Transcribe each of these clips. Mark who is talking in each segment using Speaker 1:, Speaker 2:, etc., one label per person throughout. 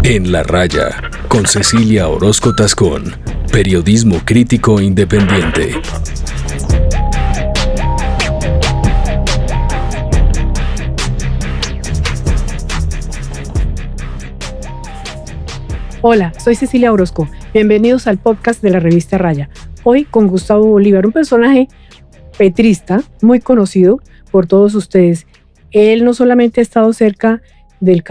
Speaker 1: En la Raya, con Cecilia Orozco Tascón, periodismo crítico e independiente.
Speaker 2: Hola, soy Cecilia Orozco. Bienvenidos al podcast de la revista Raya. Hoy con Gustavo Bolívar, un personaje petrista muy conocido por todos ustedes. Él no solamente ha estado cerca del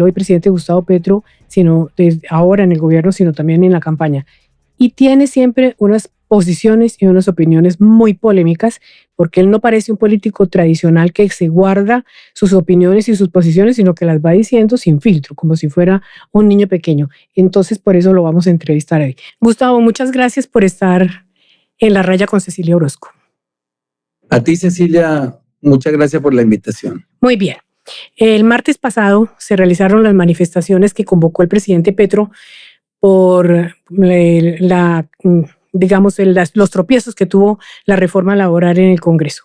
Speaker 2: hoy presidente Gustavo Petro, sino ahora en el gobierno, sino también en la campaña. Y tiene siempre unas posiciones y unas opiniones muy polémicas, porque él no parece un político tradicional que se guarda sus opiniones y sus posiciones, sino que las va diciendo sin filtro, como si fuera un niño pequeño. Entonces, por eso lo vamos a entrevistar hoy. Gustavo, muchas gracias por estar en La Raya con Cecilia Orozco.
Speaker 3: A ti, Cecilia, muchas gracias por la invitación.
Speaker 2: Muy bien. El martes pasado se realizaron las manifestaciones que convocó el presidente Petro por los tropiezos que tuvo la reforma laboral en el Congreso.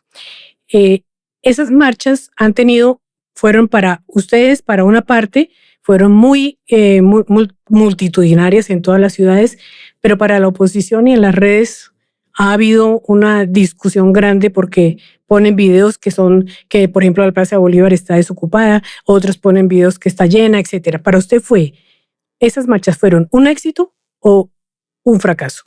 Speaker 2: Esas marchas fueron para ustedes, para una parte, fueron muy multitudinarias en todas las ciudades, pero para la oposición y en las redes ha habido una discusión grande porque ponen videos que por ejemplo la Plaza de Bolívar está desocupada, otros ponen videos que está llena, etcétera. Para usted ¿esas marchas fueron un éxito o un fracaso?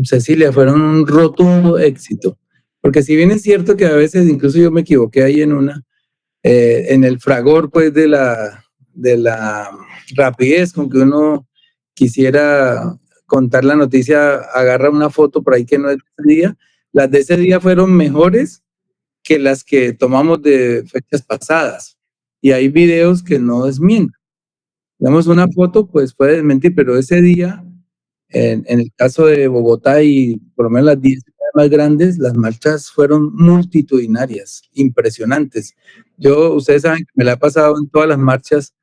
Speaker 3: Cecilia, fueron un rotundo éxito, porque si bien es cierto que a veces incluso yo me equivoqué ahí en el fragor pues de la rapidez con que uno quisiera contar la noticia, agarra una foto por ahí que no es de ese día. Las de ese día fueron mejores que las que tomamos de fechas pasadas, y hay videos que no desmienten. Vemos una foto, pues puede desmentir, pero ese día, en el caso de Bogotá y por lo menos las 10 ciudades más grandes, las marchas fueron multitudinarias, impresionantes. Ustedes saben que me la he pasado en todas las marchas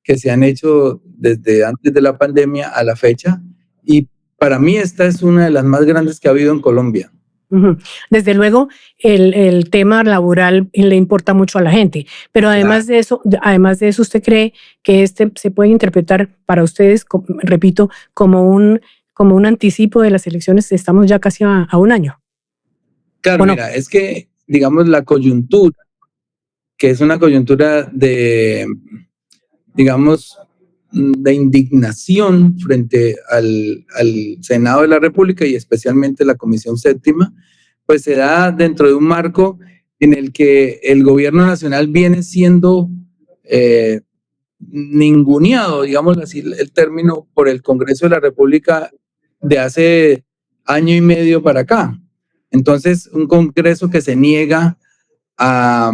Speaker 3: que se han hecho desde antes de la pandemia a la fecha, y para mí esta es una de las más grandes que ha habido en Colombia.
Speaker 2: Desde luego, el tema laboral le importa mucho a la gente, pero además de eso, ¿usted cree que se puede interpretar para ustedes, repito, como un anticipo de las elecciones? Estamos ya casi a un año.
Speaker 3: Claro, mira, es que, digamos, la coyuntura, que es una coyuntura de indignación frente al Senado de la República y especialmente la Comisión Séptima, pues se da dentro de un marco en el que el gobierno nacional viene siendo ninguneado, digamos así el término, por el Congreso de la República de hace año y medio para acá. Entonces, un Congreso que se niega a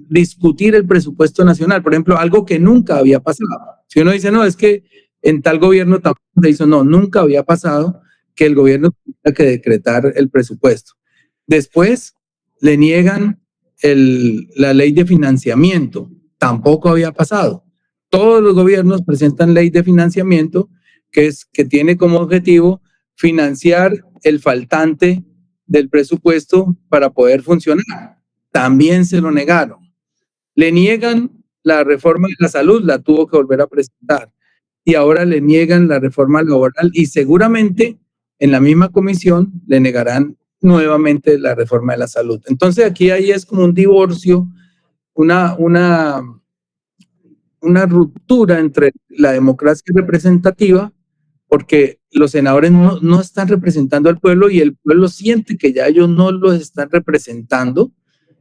Speaker 3: discutir el presupuesto nacional, por ejemplo, algo que nunca había pasado. Si uno dice, no, es que en tal gobierno tampoco se hizo, no, nunca había pasado que el gobierno tuviera que decretar el presupuesto. Después le niegan la ley de financiamiento, tampoco había pasado. Todos los gobiernos presentan ley de financiamiento que tiene como objetivo financiar el faltante del presupuesto para poder funcionar. También se lo negaron. Le niegan la reforma de la salud, la tuvo que volver a presentar. Y ahora le niegan la reforma laboral y seguramente en la misma comisión le negarán nuevamente la reforma de la salud. Entonces ahí es como un divorcio, una ruptura entre la democracia representativa, porque los senadores no están representando al pueblo y el pueblo siente que ya ellos no los están representando,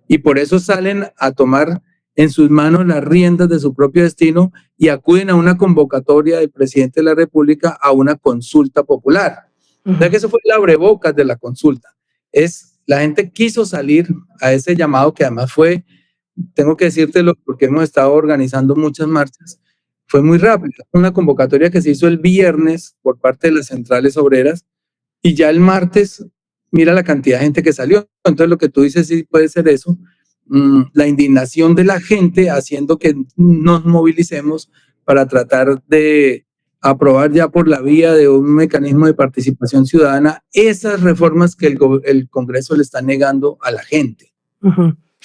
Speaker 3: y por eso salen a tomar en sus manos las riendas de su propio destino y acuden a una convocatoria del presidente de la República a una consulta popular. O sea que eso fue el abrebocas de la consulta. La gente quiso salir a ese llamado, que además fue, tengo que decírtelo porque hemos estado organizando muchas marchas, fue muy rápido. Una convocatoria que se hizo el viernes por parte de las centrales obreras, y ya el martes, mira la cantidad de gente que salió. Entonces lo que tú dices sí puede ser eso, la indignación de la gente haciendo que nos movilicemos para tratar de aprobar ya por la vía de un mecanismo de participación ciudadana esas reformas que el Congreso le está negando a la gente.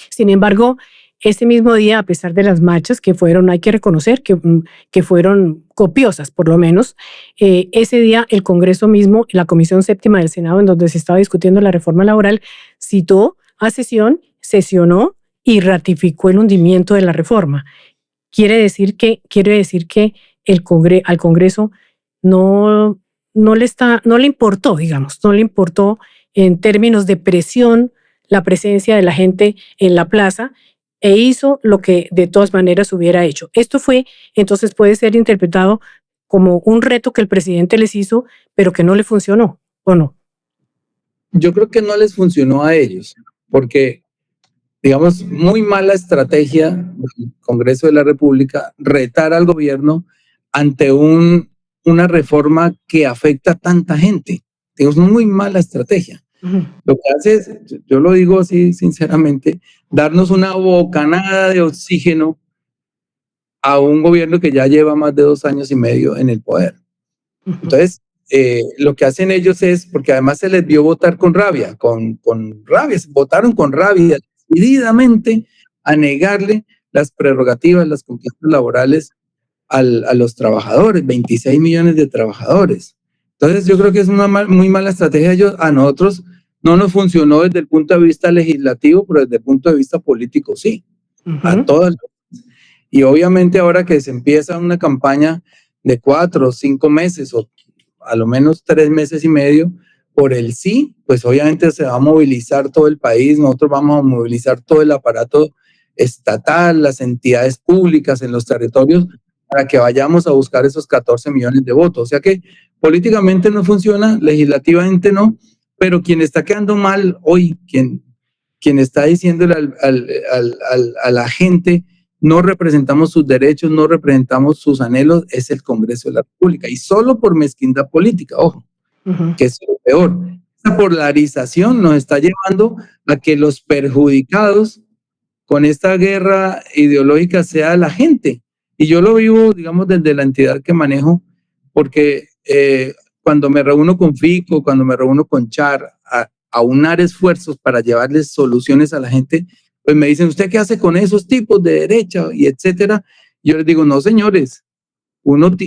Speaker 2: Sin embargo, ese mismo día, a pesar de las marchas que fueron, hay que reconocer que fueron copiosas por lo menos, ese día el Congreso mismo, la Comisión Séptima del Senado, en donde se estaba discutiendo la reforma laboral, citó a sesión, sesionó y ratificó el hundimiento de la reforma. Quiere decir que al Congreso no le importó, digamos, no le importó en términos de presión la presencia de la gente en la plaza, e hizo lo que de todas maneras hubiera hecho. Esto entonces puede ser interpretado como un reto que el presidente les hizo, pero que no le funcionó, ¿o no?
Speaker 3: Yo creo que no les funcionó a ellos, porque, digamos, muy mala estrategia del Congreso de la República retar al gobierno ante una reforma que afecta a tanta gente. Es muy mala estrategia. Lo que hace es, yo lo digo así sinceramente, darnos una bocanada de oxígeno a un gobierno que ya lleva más de 2 años y medio en el poder. Entonces, lo que hacen ellos es, porque además se les vio votar con rabia, votaron con rabia decididamente a negarle las prerrogativas, las conquistas laborales a los trabajadores, 26 millones de trabajadores. Entonces yo creo que es una muy mala estrategia. A nosotros no nos funcionó desde el punto de vista legislativo, pero desde el punto de vista político sí, a todas. Y obviamente ahora que se empieza una campaña de 4 o 5 meses, o a lo menos 3 meses y medio, por el sí, pues obviamente se va a movilizar todo el país, nosotros vamos a movilizar todo el aparato estatal, las entidades públicas en los territorios, para que vayamos a buscar esos 14 millones de votos. O sea que políticamente no funciona, legislativamente no, pero quien está quedando mal hoy, quien está diciéndole a la gente, no representamos sus derechos, no representamos sus anhelos, es el Congreso de la República. Y solo por mezquindad política, ojo, que es lo peor. Esta polarización nos está llevando a que los perjudicados con esta guerra ideológica sea la gente. Y yo lo vivo, digamos, desde la entidad que manejo, porque cuando me reúno con FICO, cuando me reúno con CHAR, a unar esfuerzos para llevarles soluciones a la gente, pues me dicen, ¿usted qué hace con esos tipos de derecha y etcétera? Yo les digo, no, señores,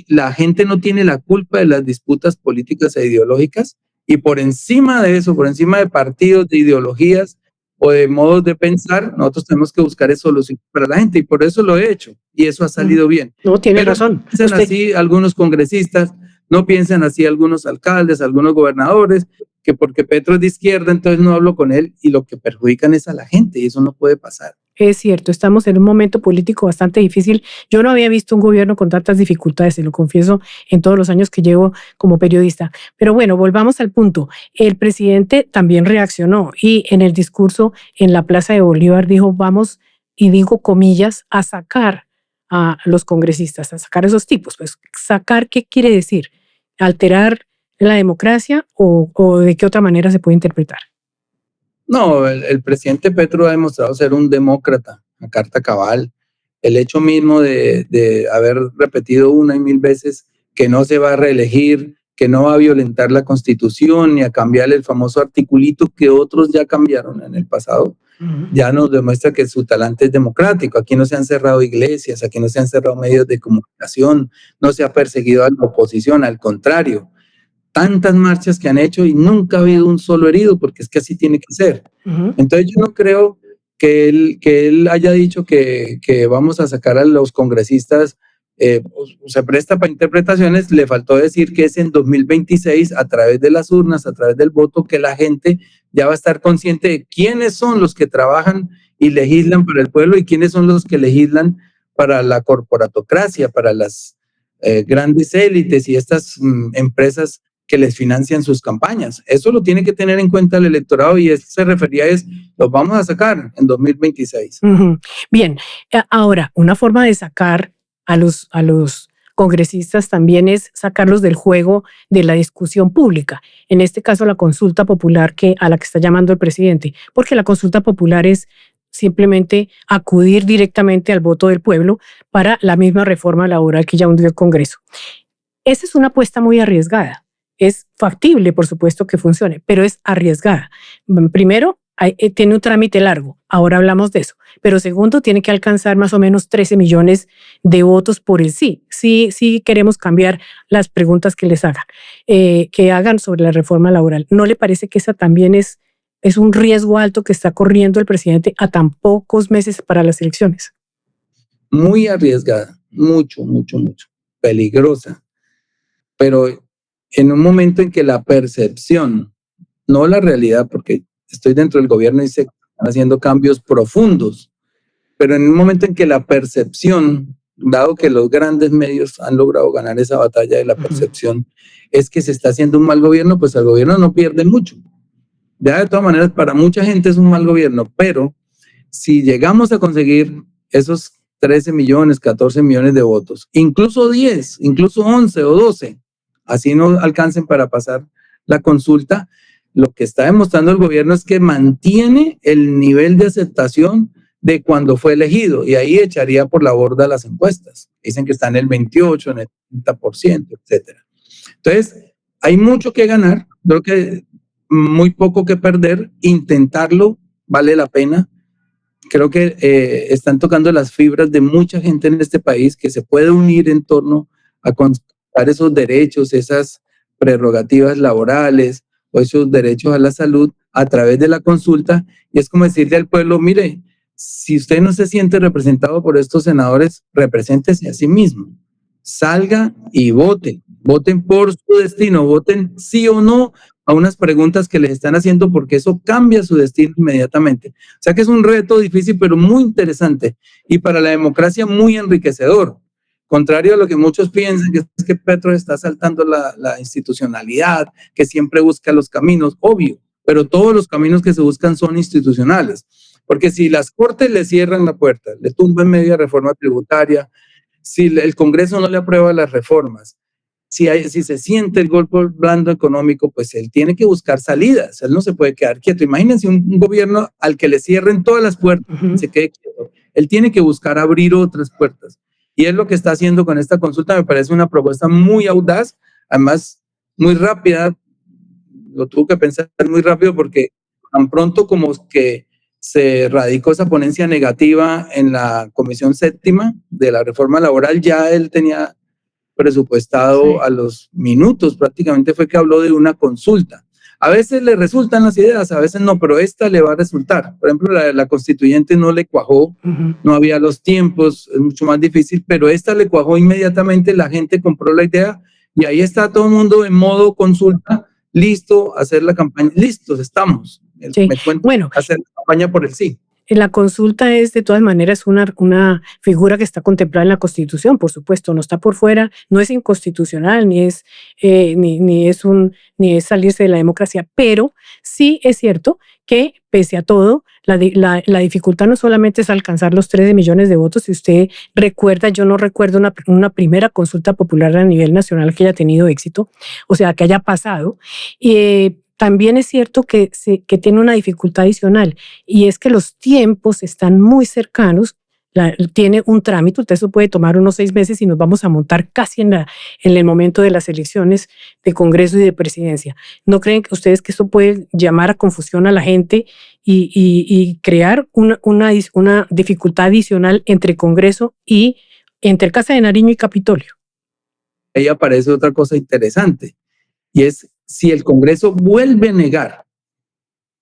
Speaker 3: la gente no tiene la culpa de las disputas políticas e ideológicas, y por encima de eso, por encima de partidos, de ideologías o de modos de pensar, nosotros tenemos que buscar soluciones para la gente, y por eso lo he hecho, y eso ha salido bien.
Speaker 2: No, tiene razón.
Speaker 3: No piensan así algunos congresistas, no piensan así algunos alcaldes, algunos gobernadores, que porque Petro es de izquierda, entonces no hablo con él, y lo que perjudican es a la gente, y eso no puede pasar.
Speaker 2: Es cierto, estamos en un momento político bastante difícil. Yo no había visto un gobierno con tantas dificultades, se lo confieso, en todos los años que llevo como periodista. Pero bueno, volvamos al punto. El presidente también reaccionó y en el discurso en la Plaza de Bolívar dijo, vamos, y digo comillas, a sacar a los congresistas, a sacar a esos tipos. Pues, ¿sacar qué quiere decir? ¿Alterar la democracia o de qué otra manera se puede interpretar?
Speaker 3: No, el presidente Petro ha demostrado ser un demócrata a carta cabal. El hecho mismo de haber repetido 1 y 1000 veces que no se va a reelegir, que no va a violentar la Constitución ni a cambiar el famoso articulito que otros ya cambiaron en el pasado, ya nos demuestra que su talante es democrático. Aquí no se han cerrado iglesias, aquí no se han cerrado medios de comunicación, no se ha perseguido a la oposición, al contrario. Tantas marchas que han hecho y nunca ha habido un solo herido, porque es que así tiene que ser. Entonces yo no creo que él haya dicho que vamos a sacar a los congresistas, se presta para interpretaciones. Le faltó decir que es en 2026, a través de las urnas, a través del voto, que la gente ya va a estar consciente de quiénes son los que trabajan y legislan para el pueblo y quiénes son los que legislan para la corporatocracia, para las grandes élites y estas empresas que les financian sus campañas. Eso lo tiene que tener en cuenta el electorado, y eso se refería los vamos a sacar en 2026.
Speaker 2: Bien, ahora, una forma de sacar a los congresistas también es sacarlos del juego de la discusión pública. En este caso, la consulta popular a la que está llamando el presidente, porque la consulta popular es simplemente acudir directamente al voto del pueblo para la misma reforma laboral que ya hundió el Congreso. Esa es una apuesta muy arriesgada. Es factible, por supuesto, que funcione, pero es arriesgada. Primero, tiene un trámite largo, ahora hablamos de eso. Pero segundo, tiene que alcanzar más o menos 13 millones de votos por el sí. Sí queremos cambiar las preguntas que les hagan, que hagan sobre la reforma laboral. ¿No le parece que esa también es un riesgo alto que está corriendo el presidente a tan pocos meses para las elecciones?
Speaker 3: Muy arriesgada, mucho, peligrosa, pero en un momento en que la percepción, no la realidad, porque estoy dentro del gobierno y se están haciendo cambios profundos, pero en un momento en que la percepción, dado que los grandes medios han logrado ganar esa batalla de la percepción, es que se está haciendo un mal gobierno, pues el gobierno no pierde mucho. Ya de todas maneras, para mucha gente es un mal gobierno, pero si llegamos a conseguir esos 13 millones, 14 millones de votos, incluso 10, incluso 11 o 12, así no alcancen para pasar la consulta, lo que está demostrando el gobierno es que mantiene el nivel de aceptación de cuando fue elegido, y ahí echaría por la borda las encuestas. Dicen que está en el 28, en el 30%, etcétera. Entonces, hay mucho que ganar, creo que muy poco que perder, intentarlo vale la pena. Creo que están tocando las fibras de mucha gente en este país que se puede unir en torno a conquistar esos derechos, esas prerrogativas laborales o esos derechos a la salud a través de la consulta. Y es como decirle al pueblo, mire, si usted no se siente representado por estos senadores, represéntese a sí mismo. Salga y vote. Voten por su destino, voten sí o no a unas preguntas que les están haciendo, porque eso cambia su destino inmediatamente. O sea que es un reto difícil, pero muy interesante y para la democracia muy enriquecedor. Contrario a lo que muchos piensan, que es que Petro está saltando la institucionalidad, que siempre busca los caminos, obvio, pero todos los caminos que se buscan son institucionales. Porque si las cortes le cierran la puerta, le tumban media reforma tributaria, si el Congreso no le aprueba las reformas, si se siente el golpe blando económico, pues él tiene que buscar salidas, él no se puede quedar quieto. Imagínense un gobierno al que le cierren todas las puertas y se quede quieto. Él tiene que buscar abrir otras puertas. Y es lo que está haciendo con esta consulta. Me parece una propuesta muy audaz, además muy rápida. Lo tuvo que pensar muy rápido porque tan pronto como que se radicó esa ponencia negativa en la Comisión Séptima de la reforma laboral, ya él tenía presupuestado a los minutos, prácticamente fue que habló de una consulta. A veces le resultan las ideas, a veces no, pero esta le va a resultar. Por ejemplo, la constituyente no le cuajó, no había los tiempos, es mucho más difícil, pero esta le cuajó inmediatamente, la gente compró la idea y ahí está todo el mundo en modo consulta, listo a hacer la campaña, listos estamos.
Speaker 2: Bueno,
Speaker 3: hacer la campaña por el sí.
Speaker 2: La consulta es, de todas maneras, una figura que está contemplada en la Constitución, por supuesto, no está por fuera, no es inconstitucional, ni es salirse de la democracia, pero sí es cierto que, pese a todo, la dificultad no solamente es alcanzar los 13 millones de votos. Si usted recuerda, yo no recuerdo una primera consulta popular a nivel nacional que haya tenido éxito, o sea, que haya pasado. También es cierto que tiene una dificultad adicional, y es que los tiempos están muy cercanos. Tiene un trámite, eso puede tomar unos 6 meses y nos vamos a montar casi en el momento de las elecciones de Congreso y de Presidencia. ¿No creen que ustedes que esto puede llamar a confusión a la gente y crear una dificultad adicional entre Congreso y entre Casa de Nariño y Capitolio?
Speaker 3: Ahí aparece otra cosa interesante, y es si el Congreso vuelve a negar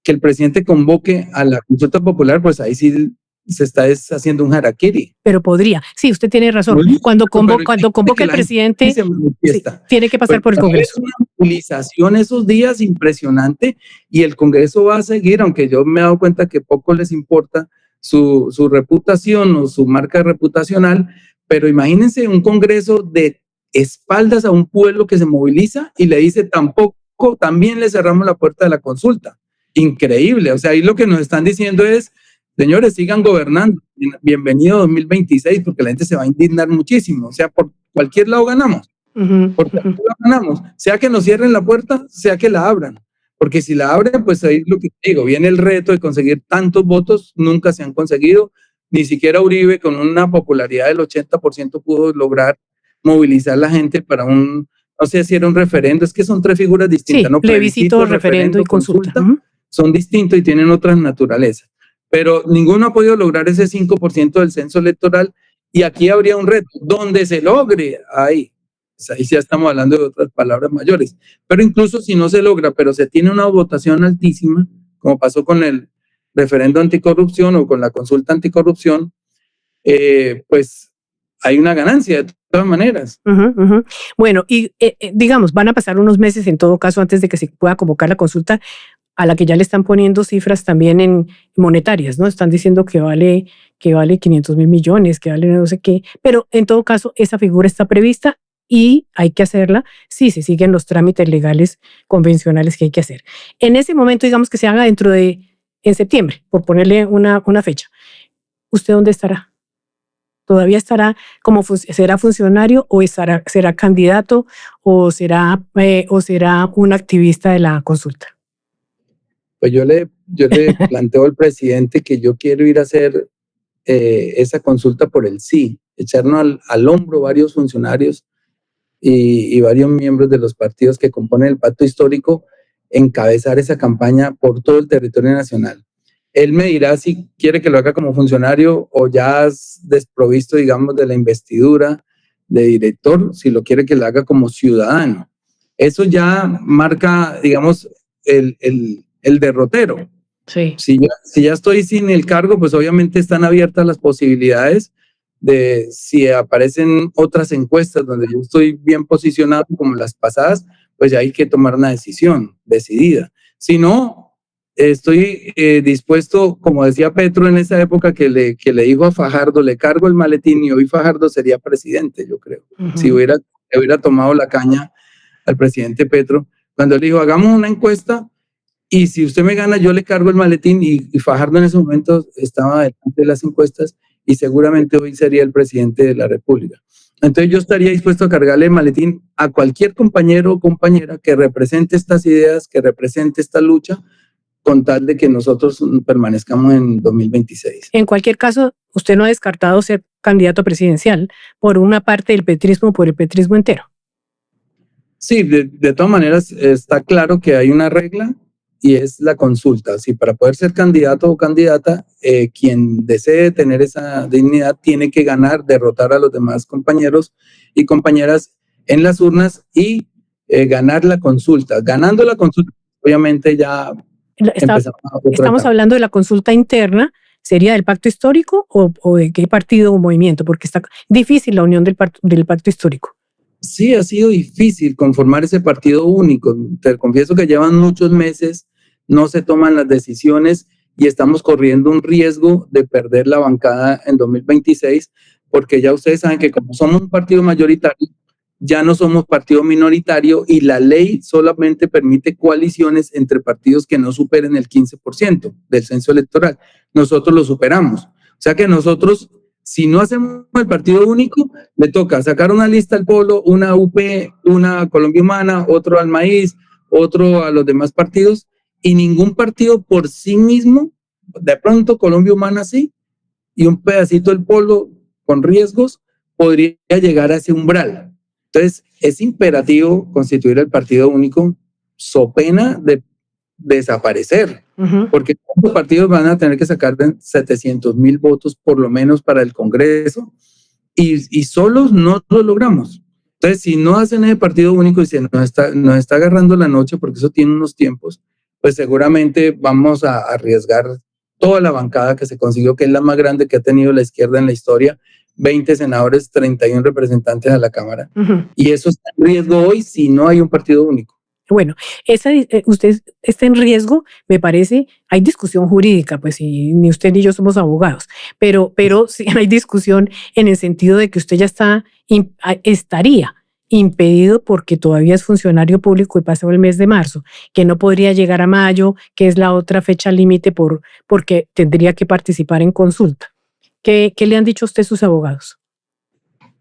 Speaker 3: que el presidente convoque a la consulta popular, pues ahí sí se está haciendo un harakiri.
Speaker 2: Pero podría. Sí, usted tiene razón. Cuando convoque el presidente, sí, tiene que pasar por el Congreso.
Speaker 3: Es una movilización esos días impresionante, y el Congreso va a seguir, aunque yo me he dado cuenta que poco les importa su reputación o su marca reputacional, pero imagínense un Congreso de espaldas a un pueblo que se moviliza y le dice también le cerramos la puerta de la consulta. Increíble. O sea, ahí lo que nos están diciendo es, señores, sigan gobernando. Bienvenido 2026, porque la gente se va a indignar muchísimo. O sea, por cualquier lado ganamos. Por cualquier lado ganamos. Sea que nos cierren la puerta, sea que la abran. Porque si la abren, pues ahí lo que digo, viene el reto de conseguir tantos votos, nunca se han conseguido. Ni siquiera Uribe, con una popularidad del 80%, pudo lograr movilizar a la gente para no sé si era un referendo, es que son 3 figuras distintas,
Speaker 2: sí,
Speaker 3: ¿no?
Speaker 2: Plebiscito, referendo y consulta.
Speaker 3: son distintos y tienen otras naturalezas. Pero ninguno ha podido lograr ese 5% del censo electoral, y aquí habría un reto. Donde se logre, ahí ya estamos hablando de otras palabras mayores. Pero incluso si no se logra, pero se tiene una votación altísima, como pasó con el referendo anticorrupción o con la consulta anticorrupción, pues hay una ganancia de todas maneras.
Speaker 2: Bueno, y digamos, van a pasar unos meses en todo caso antes de que se pueda convocar la consulta, a la que ya le están poniendo cifras también en monetarias, ¿no? Están diciendo que vale 500.000 millones, que vale no sé qué, pero en todo caso esa figura está prevista y hay que hacerla si se siguen los trámites legales convencionales que hay que hacer. En ese momento, digamos que se haga en septiembre, por ponerle una fecha. ¿Usted dónde estará? ¿Todavía estará será funcionario o será candidato o será un activista de la consulta?
Speaker 3: Pues yo le planteo al presidente que yo quiero ir a hacer esa consulta por el sí, echarnos al hombro varios funcionarios y varios miembros de los partidos que componen el pacto histórico, encabezar esa campaña por todo el territorio nacional. Él me dirá si quiere que lo haga como funcionario o ya desprovisto, digamos, de la investidura de director, si lo quiere que lo haga como ciudadano. Eso ya marca, digamos, el derrotero.
Speaker 2: Sí.
Speaker 3: Si ya estoy sin el cargo, pues obviamente están abiertas las posibilidades de si aparecen otras encuestas donde yo estoy bien posicionado como las pasadas, pues ya hay que tomar una decisión decidida. Si no, estoy dispuesto, como decía Petro en esa época que le dijo a Fajardo, le cargo el maletín, y hoy Fajardo sería presidente, yo creo. Si hubiera tomado la caña al presidente Petro, cuando le dijo, hagamos una encuesta y si usted me gana, yo le cargo el maletín, y Fajardo en ese momento estaba delante de las encuestas y seguramente hoy sería el presidente de la República. Entonces yo estaría dispuesto a cargarle el maletín a cualquier compañero o compañera que represente estas ideas, que represente esta lucha, con tal de que nosotros permanezcamos en 2026.
Speaker 2: En cualquier caso, usted no ha descartado ser candidato presidencial por una parte del petrismo, por el petrismo entero.
Speaker 3: Sí, de todas maneras está claro que hay una regla y es la consulta. Sí, para poder ser candidato o candidata, quien desee tener esa dignidad tiene que derrotar a los demás compañeros y compañeras en las urnas y ganar la consulta. Ganando la consulta, obviamente ya
Speaker 2: estamos hablando de la consulta interna. ¿Sería del pacto histórico o de qué partido o movimiento? Porque está difícil la unión del pacto histórico.
Speaker 3: Sí, ha sido difícil conformar ese partido único. Te confieso que llevan muchos meses, no se toman las decisiones y estamos corriendo un riesgo de perder la bancada en 2026, porque ya ustedes saben que como somos un partido mayoritario, ya no somos partido minoritario y la ley solamente permite coaliciones entre partidos que no superen el 15% del censo electoral. Nosotros lo superamos. O sea que nosotros, si no hacemos el partido único, le toca sacar una lista al Polo, una UP, una Colombia Humana, otro al Maíz, otro a los demás partidos, y ningún partido por sí mismo, de pronto Colombia Humana sí, y un pedacito del Polo con riesgos, podría llegar a ese umbral. Entonces, es imperativo constituir el partido único, so pena de desaparecer, porque los partidos van a tener que sacar 700,000 votos por lo menos para el Congreso y solos no lo logramos. Entonces, si no hacen el partido único y se nos está agarrando la noche, porque eso tiene unos tiempos, pues seguramente vamos a arriesgar toda la bancada que se consiguió, que es la más grande que ha tenido la izquierda en la historia, 20 senadores, 31 representantes a la Cámara. Y eso está en riesgo hoy si no hay un partido único.
Speaker 2: Bueno, usted está en riesgo, me parece. Hay discusión jurídica, pues ni usted ni yo somos abogados, pero sí hay discusión en el sentido de que usted ya estaría impedido porque todavía es funcionario público y pasó el mes de marzo, que no podría llegar a mayo, que es la otra fecha límite porque tendría que participar en consulta. ¿Qué le han dicho a usted sus abogados?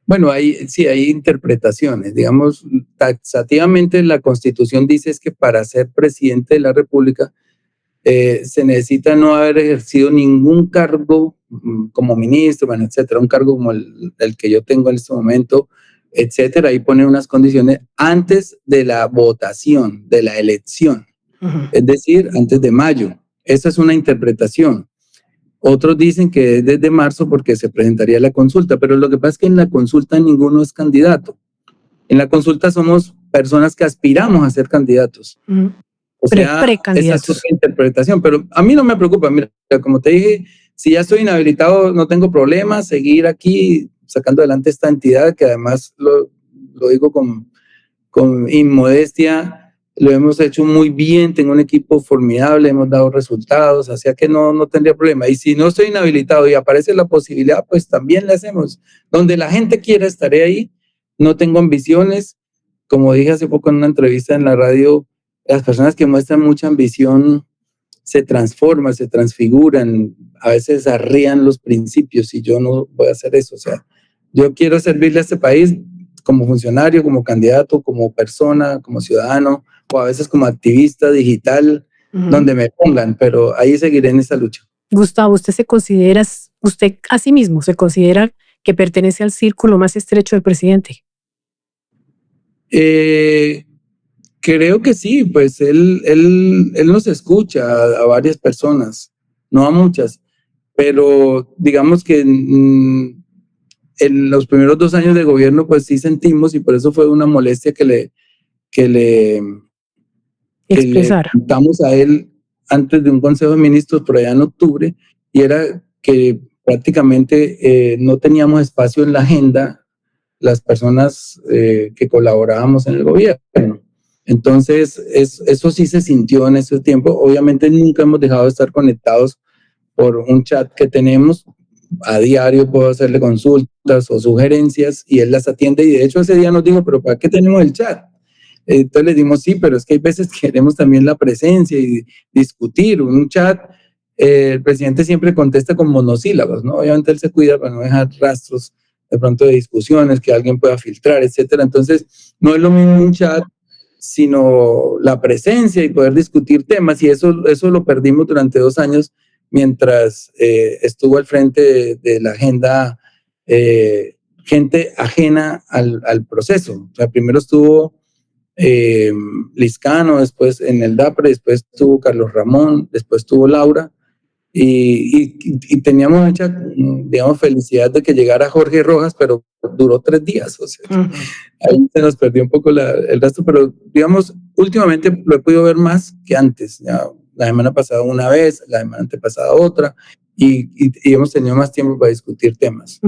Speaker 3: Bueno, sí hay interpretaciones. Digamos, taxativamente la Constitución dice es que para ser presidente de la República se necesita no haber ejercido ningún cargo como ministro, bueno, etcétera, un cargo como el que yo tengo en este momento, etcétera. Ahí pone unas condiciones antes de la votación, de la elección. es decir, antes de mayo. Esa es una interpretación. Otros dicen que es desde marzo porque se presentaría la consulta, pero lo que pasa es que en la consulta ninguno es candidato. En la consulta somos personas que aspiramos a ser candidatos. O sea, esa es otra interpretación, pero a mí no me preocupa. Mira, como te dije, si ya estoy inhabilitado, no tengo problema, seguir aquí sacando adelante esta entidad, que además lo digo con inmodestia, lo hemos hecho muy bien, tengo un equipo formidable, hemos dado resultados, así que no tendría problema. Y si no estoy inhabilitado y aparece la posibilidad, pues también le hacemos. Donde la gente quiera, estaré ahí. No tengo ambiciones. Como dije hace poco en una entrevista en la radio, las personas que muestran mucha ambición se transforman, se transfiguran, a veces arrían los principios y yo no voy a hacer eso. O sea, yo quiero servirle a este país como funcionario, como candidato, como persona, como ciudadano, o a veces como activista digital, donde me pongan, pero ahí seguiré en esa lucha.
Speaker 2: Gustavo, usted a sí mismo se considera que pertenece al círculo más estrecho del presidente?
Speaker 3: Creo que sí, pues él nos escucha a varias personas, no a muchas, pero digamos que en los primeros 2 años de gobierno pues sí sentimos, y por eso fue una molestia que le contamos a él antes de un consejo de ministros por allá en octubre, y era que prácticamente no teníamos espacio en la agenda las personas que colaborábamos en el gobierno. Entonces, eso sí se sintió en ese tiempo. Obviamente nunca hemos dejado de estar conectados por un chat que tenemos. A diario puedo hacerle consultas o sugerencias y él las atiende. Y de hecho ese día nos dijo, ¿pero para qué tenemos el chat? Entonces le dimos, sí, pero es que hay veces que queremos también la presencia y discutir. Un chat, el presidente siempre contesta con monosílabos, ¿no? Obviamente él se cuida para no dejar rastros de pronto de discusiones que alguien pueda filtrar, etcétera. Entonces, no es lo mismo un chat, sino la presencia y poder discutir temas, y eso lo perdimos durante 2 años mientras estuvo al frente de la agenda gente ajena al proceso. O sea, primero estuvo Lizcano, después en el DAPRE, después estuvo Carlos Ramón, después estuvo Laura, y teníamos mucha, digamos, felicidad de que llegara Jorge Rojas, pero duró 3 días, o sea, ahí se nos perdió un poco el resto, pero digamos, últimamente lo he podido ver más que antes. Ya, la semana pasada una vez, la semana antepasada otra, y hemos tenido más tiempo para discutir temas.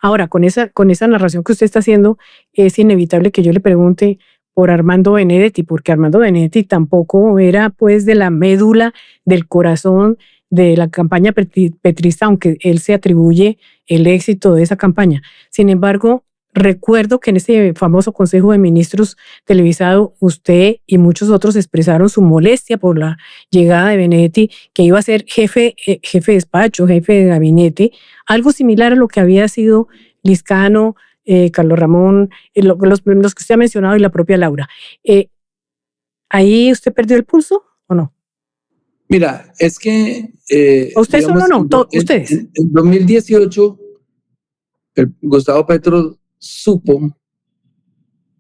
Speaker 2: Ahora, con esa narración que usted está haciendo, es inevitable que yo le pregunte por Armando Benedetti, porque Armando Benedetti tampoco era pues de la médula del corazón de la campaña petrista, aunque él se atribuye el éxito de esa campaña. Sin embargo, recuerdo que en ese famoso Consejo de Ministros televisado, usted y muchos otros expresaron su molestia por la llegada de Benedetti, que iba a ser jefe de despacho, jefe de gabinete, algo similar a lo que había sido Lizcano, Carlos Ramón, los que usted ha mencionado, y la propia Laura. ¿Ahí usted perdió el pulso o no?
Speaker 3: Mira, es que...
Speaker 2: ¿Usted solo no? ¿Ustedes?
Speaker 3: En 2018, Gustavo Petro supo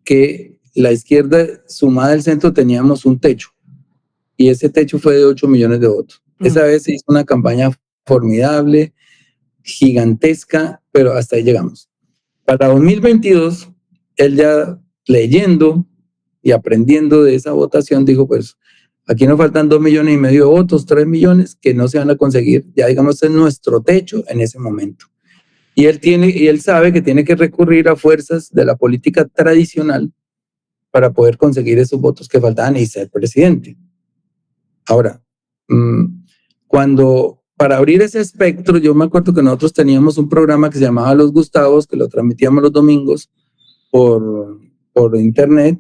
Speaker 3: que la izquierda sumada al centro teníamos un techo, y ese techo fue de 8 millones de votos. Esa vez se hizo una campaña formidable, gigantesca, pero hasta ahí llegamos. Para 2022, él ya leyendo y aprendiendo de esa votación, dijo, pues aquí nos faltan 2,5 millones de votos, 3 millones que no se van a conseguir. Ya digamos, es nuestro techo en ese momento. Y él sabe que tiene que recurrir a fuerzas de la política tradicional para poder conseguir esos votos que faltaban y ser presidente. Ahora, para abrir ese espectro, yo me acuerdo que nosotros teníamos un programa que se llamaba Los Gustavos, que lo transmitíamos los domingos por internet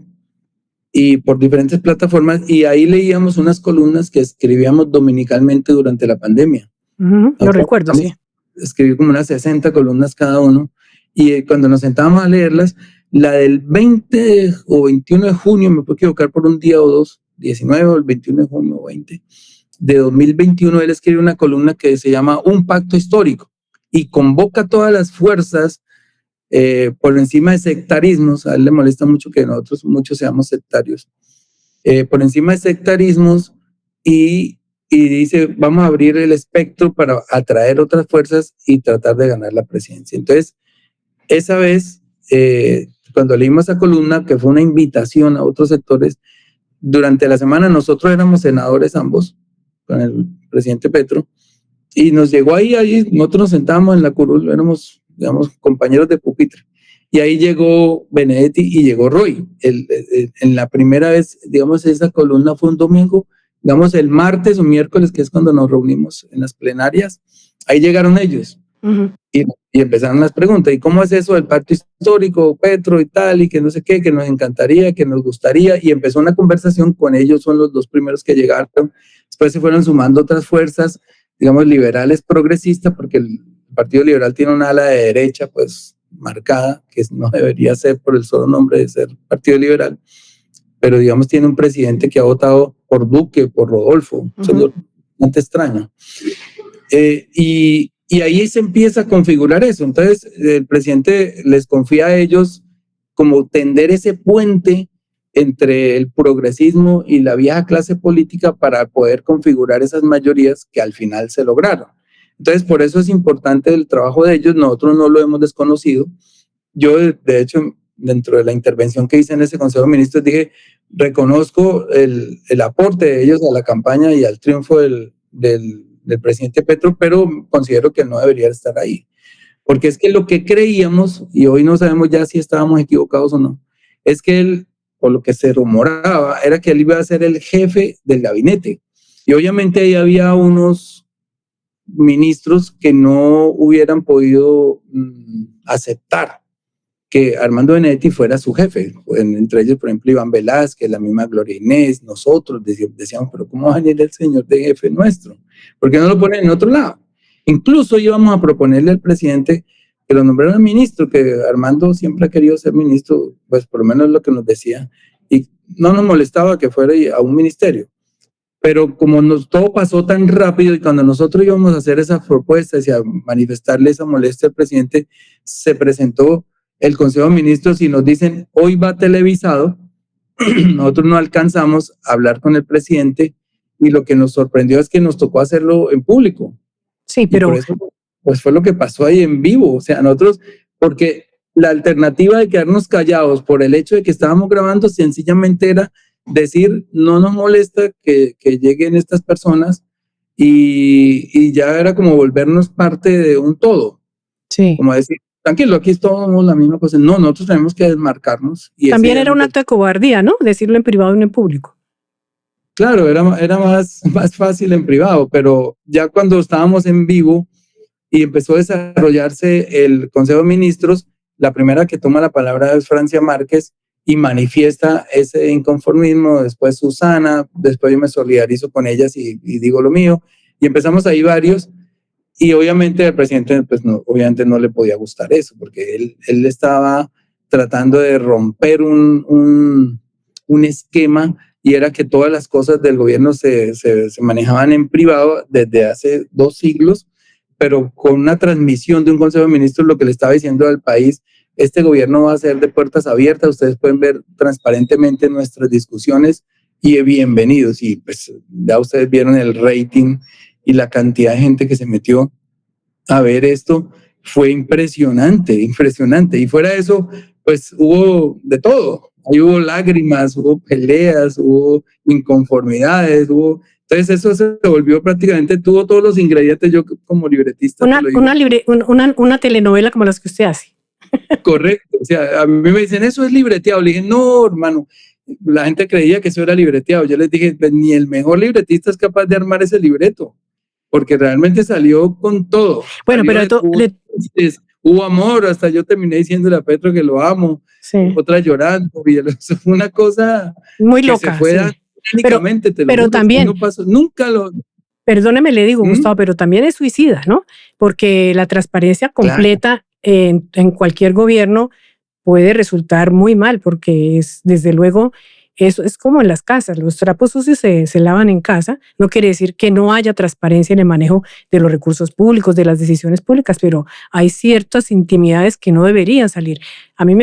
Speaker 3: y por diferentes plataformas, y ahí leíamos unas columnas que escribíamos dominicalmente durante la pandemia.
Speaker 2: Lo recuerdo, sí.
Speaker 3: Escribí como unas 60 columnas cada uno, y cuando nos sentábamos a leerlas, la del 20 o 21 de junio, me puedo equivocar por un día o dos, 19 o el 21 de junio o 20, de 2021, él escribe una columna que se llama Un Pacto Histórico, y convoca todas las fuerzas por encima de sectarismos. A él le molesta mucho que nosotros muchos seamos sectarios. Por encima de sectarismos, y dice, vamos a abrir el espectro para atraer otras fuerzas y tratar de ganar la presidencia. Entonces, esa vez, cuando leímos esa columna, que fue una invitación a otros sectores, durante la semana nosotros éramos senadores ambos, con el presidente Petro, y nos llegó ahí nosotros nos sentábamos en la curul, éramos, digamos, compañeros de pupitre, y ahí llegó Benedetti y llegó Roy. En la primera vez, digamos, esa columna fue un domingo, digamos, el martes o miércoles, que es cuando nos reunimos en las plenarias, ahí llegaron ellos. Uh-huh. Y empezaron las preguntas, ¿y cómo es eso del pacto histórico, Petro y tal, y que no sé qué, que nos encantaría, que nos gustaría? Y empezó una conversación con ellos, son los dos primeros que llegaron. Después se fueron sumando otras fuerzas, digamos, liberales progresistas, porque el Partido Liberal tiene una ala de derecha, pues, marcada, que no debería ser por el solo nombre de ser Partido Liberal, pero, digamos, tiene un presidente que ha votado por Duque, por Rodolfo, uh-huh. Eso es bastante extraño. Y ahí se empieza a configurar eso. Entonces, el presidente les confía a ellos como tender ese puente entre el progresismo y la vieja clase política para poder configurar esas mayorías que al final se lograron. Entonces, por eso es importante el trabajo de ellos. Nosotros no lo hemos desconocido. Yo, de hecho, dentro de la intervención que hice en ese Consejo de Ministros, dije, reconozco el aporte de ellos a la campaña y al triunfo del presidente Petro, pero considero que no debería estar ahí. Porque es que lo que creíamos, y hoy no sabemos ya si estábamos equivocados o no, es que él, o lo que se rumoraba, era que él iba a ser el jefe del gabinete. Y obviamente ahí había unos ministros que no hubieran podido aceptar que Armando Benedetti fuera su jefe. Entre ellos, por ejemplo, Iván Velázquez, la misma Gloria Inés, nosotros decíamos, pero ¿cómo va a venir el señor de jefe nuestro? ¿Por qué no lo ponen en otro lado? Incluso íbamos a proponerle al presidente que lo nombrara ministro, que Armando siempre ha querido ser ministro, pues por lo menos es lo que nos decía, y no nos molestaba que fuera a un ministerio. Pero como todo pasó tan rápido y cuando nosotros íbamos a hacer esas propuestas y a manifestarle esa molestia al presidente, se presentó el Consejo de Ministros y nos dicen, hoy va televisado, nosotros no alcanzamos a hablar con el presidente y lo que nos sorprendió es que nos tocó hacerlo en público.
Speaker 2: Sí, pero...
Speaker 3: Y por eso, pues fue lo que pasó ahí en vivo, o sea, nosotros, porque la alternativa de quedarnos callados por el hecho de que estábamos grabando sencillamente era decir, no nos molesta que lleguen estas personas y ya era como volvernos parte de un todo.
Speaker 2: Sí.
Speaker 3: Como decir, tranquilo, aquí somos la misma cosa. No, nosotros tenemos que desmarcarnos. Y
Speaker 2: también era un acto de cobardía, ¿no? Decirlo en privado y no en público.
Speaker 3: Claro, era más fácil en privado, pero ya cuando estábamos en vivo y empezó a desarrollarse el Consejo de Ministros, la primera que toma la palabra es Francia Márquez y manifiesta ese inconformismo, después Susana, después yo me solidarizo con ellas y digo lo mío, y empezamos ahí varios. Y obviamente al presidente, pues no, obviamente no le podía gustar eso, porque él estaba tratando de romper un esquema, y era que todas las cosas del gobierno se manejaban en privado desde hace 2 siglos, pero con una transmisión de un Consejo de Ministros, lo que le estaba diciendo al país, este gobierno va a ser de puertas abiertas, ustedes pueden ver transparentemente nuestras discusiones y bienvenidos. Y pues ya ustedes vieron el rating y la cantidad de gente que se metió a ver esto, fue impresionante, impresionante. Y fuera de eso, pues hubo de todo. Ahí hubo lágrimas, hubo peleas, hubo inconformidades, Entonces eso se volvió prácticamente, tuvo todos los ingredientes, yo como libretista.
Speaker 2: Una telenovela como las que usted hace.
Speaker 3: Correcto. O sea, a mí me dicen, eso es libreteado. Le dije, no, hermano. La gente creía que eso era libreteado. Yo les dije, pues, ni el mejor libretista es capaz de armar ese libreto, porque realmente salió con todo.
Speaker 2: Bueno,
Speaker 3: salió hubo amor, hasta yo terminé diciéndole a Petro que lo amo, sí. Otra llorando, y eso fue una cosa
Speaker 2: muy
Speaker 3: que
Speaker 2: loca,
Speaker 3: se fue técnicamente,
Speaker 2: pero también,
Speaker 3: no pasó, nunca lo...
Speaker 2: Perdóneme, le digo, Gustavo, pero también es suicida, ¿no? Porque la transparencia completa en cualquier gobierno puede resultar muy mal, porque es, desde luego, eso es como en las casas, los trapos sucios se lavan en casa, no quiere decir que no haya transparencia en el manejo de los recursos públicos, de las decisiones públicas, pero hay ciertas intimidades que no deberían salir. A mí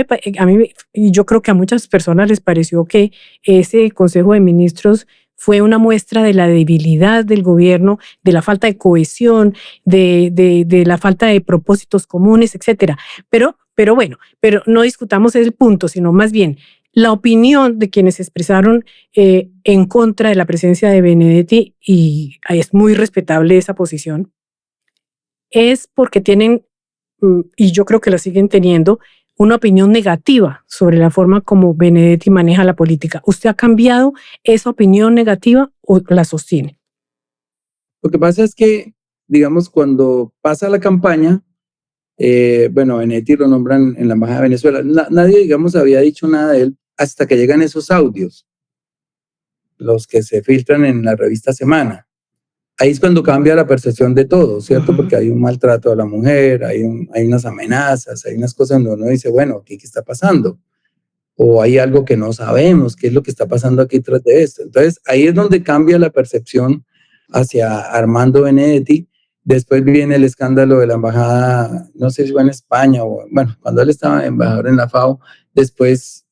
Speaker 2: y yo creo que a muchas personas les pareció que ese Consejo de Ministros fue una muestra de la debilidad del gobierno, de la falta de cohesión, de la falta de propósitos comunes, etcétera. Pero no discutamos el punto, sino más bien la opinión de quienes se expresaron en contra de la presencia de Benedetti, y es muy respetable esa posición, es porque tienen, y yo creo que la siguen teniendo, una opinión negativa sobre la forma como Benedetti maneja la política. ¿Usted ha cambiado esa opinión negativa o la sostiene?
Speaker 3: Lo que pasa es que, digamos, cuando pasa la campaña, Benedetti lo nombran en la Embajada de Venezuela. Nadie, digamos, había dicho nada de él hasta que llegan esos audios, los que se filtran en la revista Semana. Ahí es cuando cambia la percepción de todo, ¿cierto? Porque hay un maltrato a la mujer, hay unas amenazas, hay unas cosas donde uno dice, bueno, ¿qué está pasando? O hay algo que no sabemos, ¿qué es lo que está pasando aquí tras de esto? Entonces, ahí es donde cambia la percepción hacia Armando Benedetti. Después viene el escándalo de la embajada, no sé si fue en España, o bueno, cuando él estaba embajador en la FAO. Después,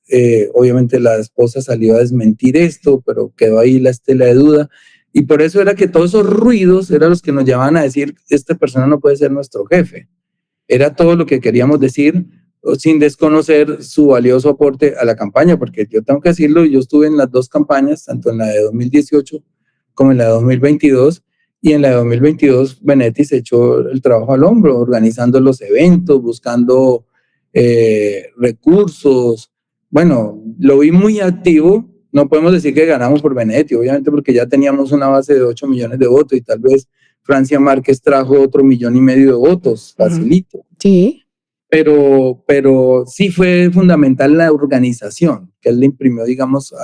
Speaker 3: obviamente, la esposa salió a desmentir esto, pero quedó ahí la estela de duda. Y por eso era que todos esos ruidos eran los que nos llevaban a decir, esta persona no puede ser nuestro jefe. Era todo lo que queríamos decir, sin desconocer su valioso aporte a la campaña, porque yo tengo que decirlo, yo estuve en las dos campañas, tanto en la de 2018 como en la de 2022, y en la de 2022 Benedetti se echó el trabajo al hombro, organizando los eventos, buscando recursos. Bueno, lo vi muy activo. No podemos decir que ganamos por Benedetti, obviamente, porque ya teníamos una base de 8 millones de votos y tal vez Francia Márquez trajo otro 1,5 millones de votos, facilito.
Speaker 2: Sí.
Speaker 3: Pero sí fue fundamental la organización, que él le imprimió, digamos,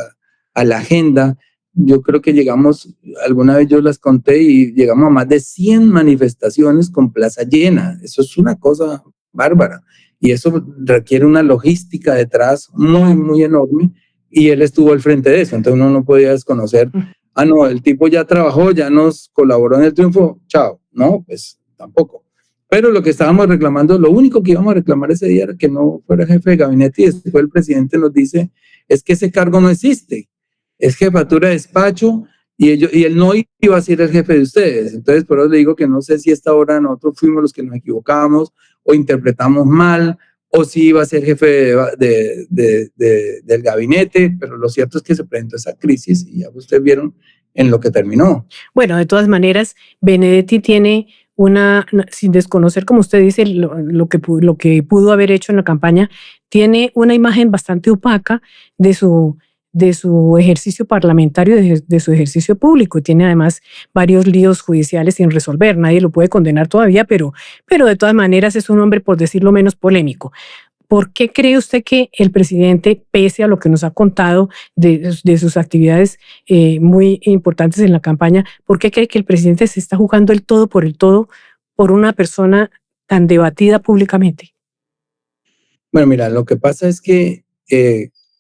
Speaker 3: a la agenda. Yo creo que llegamos, alguna vez yo las conté, y llegamos a más de 100 manifestaciones con plaza llena. Eso es una cosa bárbara. Y eso requiere una logística detrás muy, muy enorme. Y él estuvo al frente de eso, entonces uno no podía desconocer, no, el tipo ya trabajó, ya nos colaboró en el triunfo, chao. No, pues tampoco. Pero lo que estábamos reclamando, lo único que íbamos a reclamar ese día era que no fuera jefe de gabinete, y después el presidente nos dice, es que ese cargo no existe, es jefatura de despacho, y él no iba a ser el jefe de ustedes. Entonces, por eso le digo que no sé si a esta hora nosotros fuimos los que nos equivocamos o interpretamos mal, o si iba a ser jefe del gabinete, pero lo cierto es que se presentó esa crisis y ya ustedes vieron en lo que terminó.
Speaker 2: Bueno, de todas maneras, Benedetti tiene sin desconocer, como usted dice, lo que pudo haber hecho en la campaña, tiene una imagen bastante opaca de su ejercicio parlamentario, de su ejercicio público. Tiene además varios líos judiciales sin resolver. Nadie lo puede condenar todavía, pero de todas maneras es un hombre, por decirlo menos, polémico. ¿Por qué cree usted que el presidente, pese a lo que nos ha contado de sus actividades muy importantes en la campaña, por qué cree que el presidente se está jugando el todo por una persona tan debatida públicamente?
Speaker 3: Bueno, mira, lo que pasa es que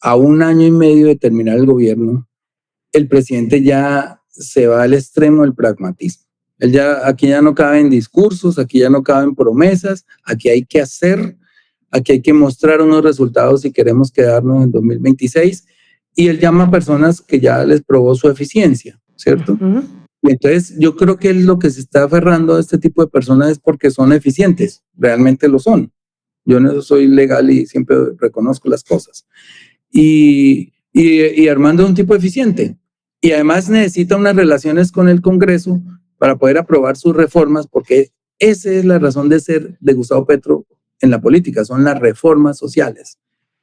Speaker 3: a 1 año y medio de terminar el gobierno, el presidente ya se va al extremo del pragmatismo. Aquí ya no caben discursos, aquí ya no caben promesas, aquí hay que hacer. Aquí hay que mostrar unos resultados si queremos quedarnos en 2026, y él llama a personas que ya les probó su eficiencia, ¿cierto? Y entonces yo creo que lo que se está aferrando a este tipo de personas es porque son eficientes, realmente lo son. Yo no soy legal y siempre reconozco las cosas. Y Armando es un tipo eficiente, y además necesita unas relaciones con el Congreso para poder aprobar sus reformas, porque esa es la razón de ser de Gustavo Petro en la política, son las reformas sociales.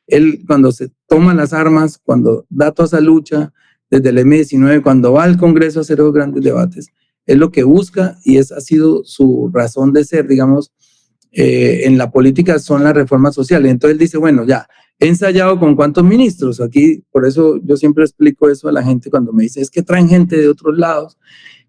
Speaker 3: Él, cuando se toma las armas, cuando da toda esa lucha desde el M-19, cuando va al Congreso a hacer los grandes debates, es lo que busca, y ha sido su razón de ser, digamos, en la política, son las reformas sociales. Entonces él dice, bueno, ya, he ensayado con cuántos ministros. Aquí, por eso yo siempre explico eso a la gente cuando me dice, es que traen gente de otros lados,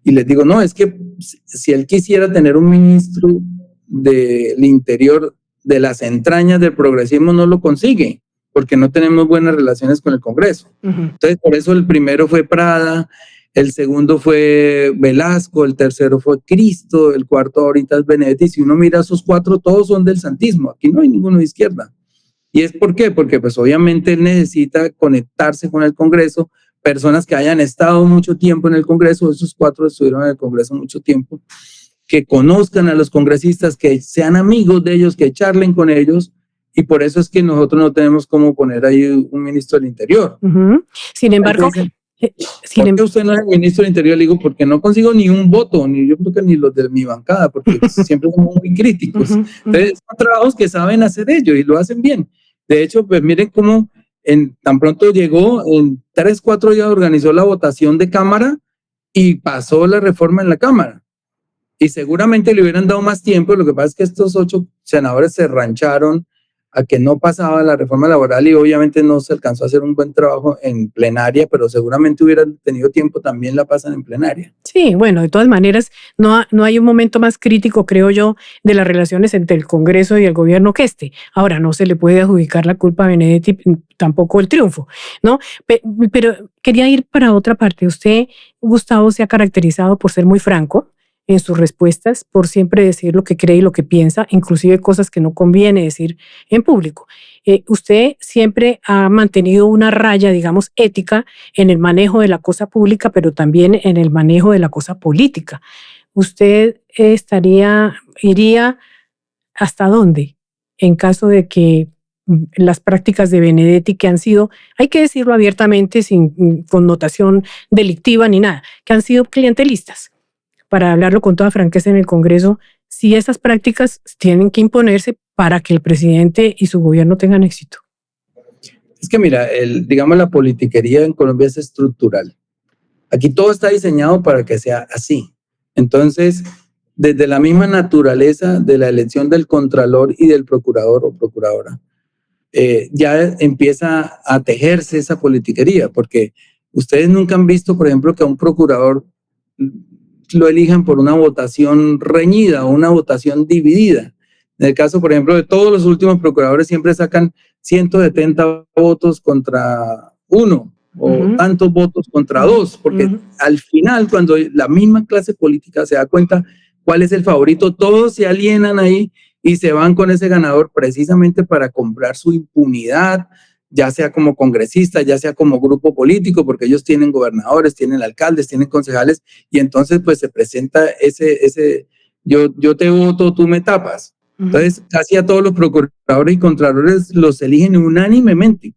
Speaker 3: y les digo, no, es que si él quisiera tener un ministro del interior, de las entrañas del progresismo, no lo consigue, porque no tenemos buenas relaciones con el Congreso. Entonces, por eso el primero fue Prada, el segundo fue Velasco, el tercero fue Cristo, el cuarto ahorita es Benedetti. Si uno mira esos 4, todos son del santismo, aquí no hay ninguno de izquierda. ¿Y es por qué? Porque pues obviamente él necesita conectarse con el Congreso personas que hayan estado mucho tiempo en el Congreso, esos 4 estuvieron en el Congreso mucho tiempo, que conozcan a los congresistas, que sean amigos de ellos, que charlen con ellos, y por eso es que nosotros no tenemos cómo poner ahí un ministro del Interior.
Speaker 2: Sin embargo,
Speaker 3: ¿por qué usted no es el ministro del Interior? Le digo, porque no consigo ni un voto, ni yo creo que ni los de mi bancada, porque siempre somos muy críticos. Entonces, son trabajos que saben hacer ellos y lo hacen bien. De hecho, pues miren cómo tan pronto llegó, en 3, 4 días organizó la votación de Cámara y pasó la reforma en la Cámara. Y seguramente le hubieran dado más tiempo, lo que pasa es que estos 8 senadores se rancharon a que no pasaba la reforma laboral y obviamente no se alcanzó a hacer un buen trabajo en plenaria, pero seguramente hubieran tenido tiempo, también la pasan en plenaria.
Speaker 2: Sí, bueno, de todas maneras, no hay un momento más crítico, creo yo, de las relaciones entre el Congreso y el gobierno que este. Ahora, no se le puede adjudicar la culpa a Benedetti, tampoco el triunfo, ¿no? Pero quería ir para otra parte. Usted, Gustavo, se ha caracterizado por ser muy franco en sus respuestas, por siempre decir lo que cree y lo que piensa, inclusive cosas que no conviene decir en público. Usted siempre ha mantenido una raya, digamos, ética en el manejo de la cosa pública, pero también en el manejo de la cosa política. ¿Usted iría hasta dónde en caso de que las prácticas de Benedetti, que han sido, hay que decirlo abiertamente, sin connotación delictiva ni nada, que han sido clientelistas? Para hablarlo con toda franqueza en el Congreso, si esas prácticas tienen que imponerse para que el presidente y su gobierno tengan éxito.
Speaker 3: Es que mira, digamos la politiquería en Colombia es estructural. Aquí todo está diseñado para que sea así. Entonces, desde la misma naturaleza de la elección del contralor y del procurador o procuradora, ya empieza a tejerse esa politiquería, porque ustedes nunca han visto, por ejemplo, que a un procurador lo elijan por una votación reñida o una votación dividida. En el caso, por ejemplo, de todos los últimos procuradores siempre sacan 170 votos contra 1 o tantos votos contra 2, porque al final, cuando la misma clase política se da cuenta cuál es el favorito, todos se alienan ahí y se van con ese ganador precisamente para comprar su impunidad, ya sea como congresista, ya sea como grupo político, porque ellos tienen gobernadores, tienen alcaldes, tienen concejales, y entonces pues se presenta ese yo te voto, tú me tapas. Entonces casi a todos los procuradores y contralores los eligen unánimemente,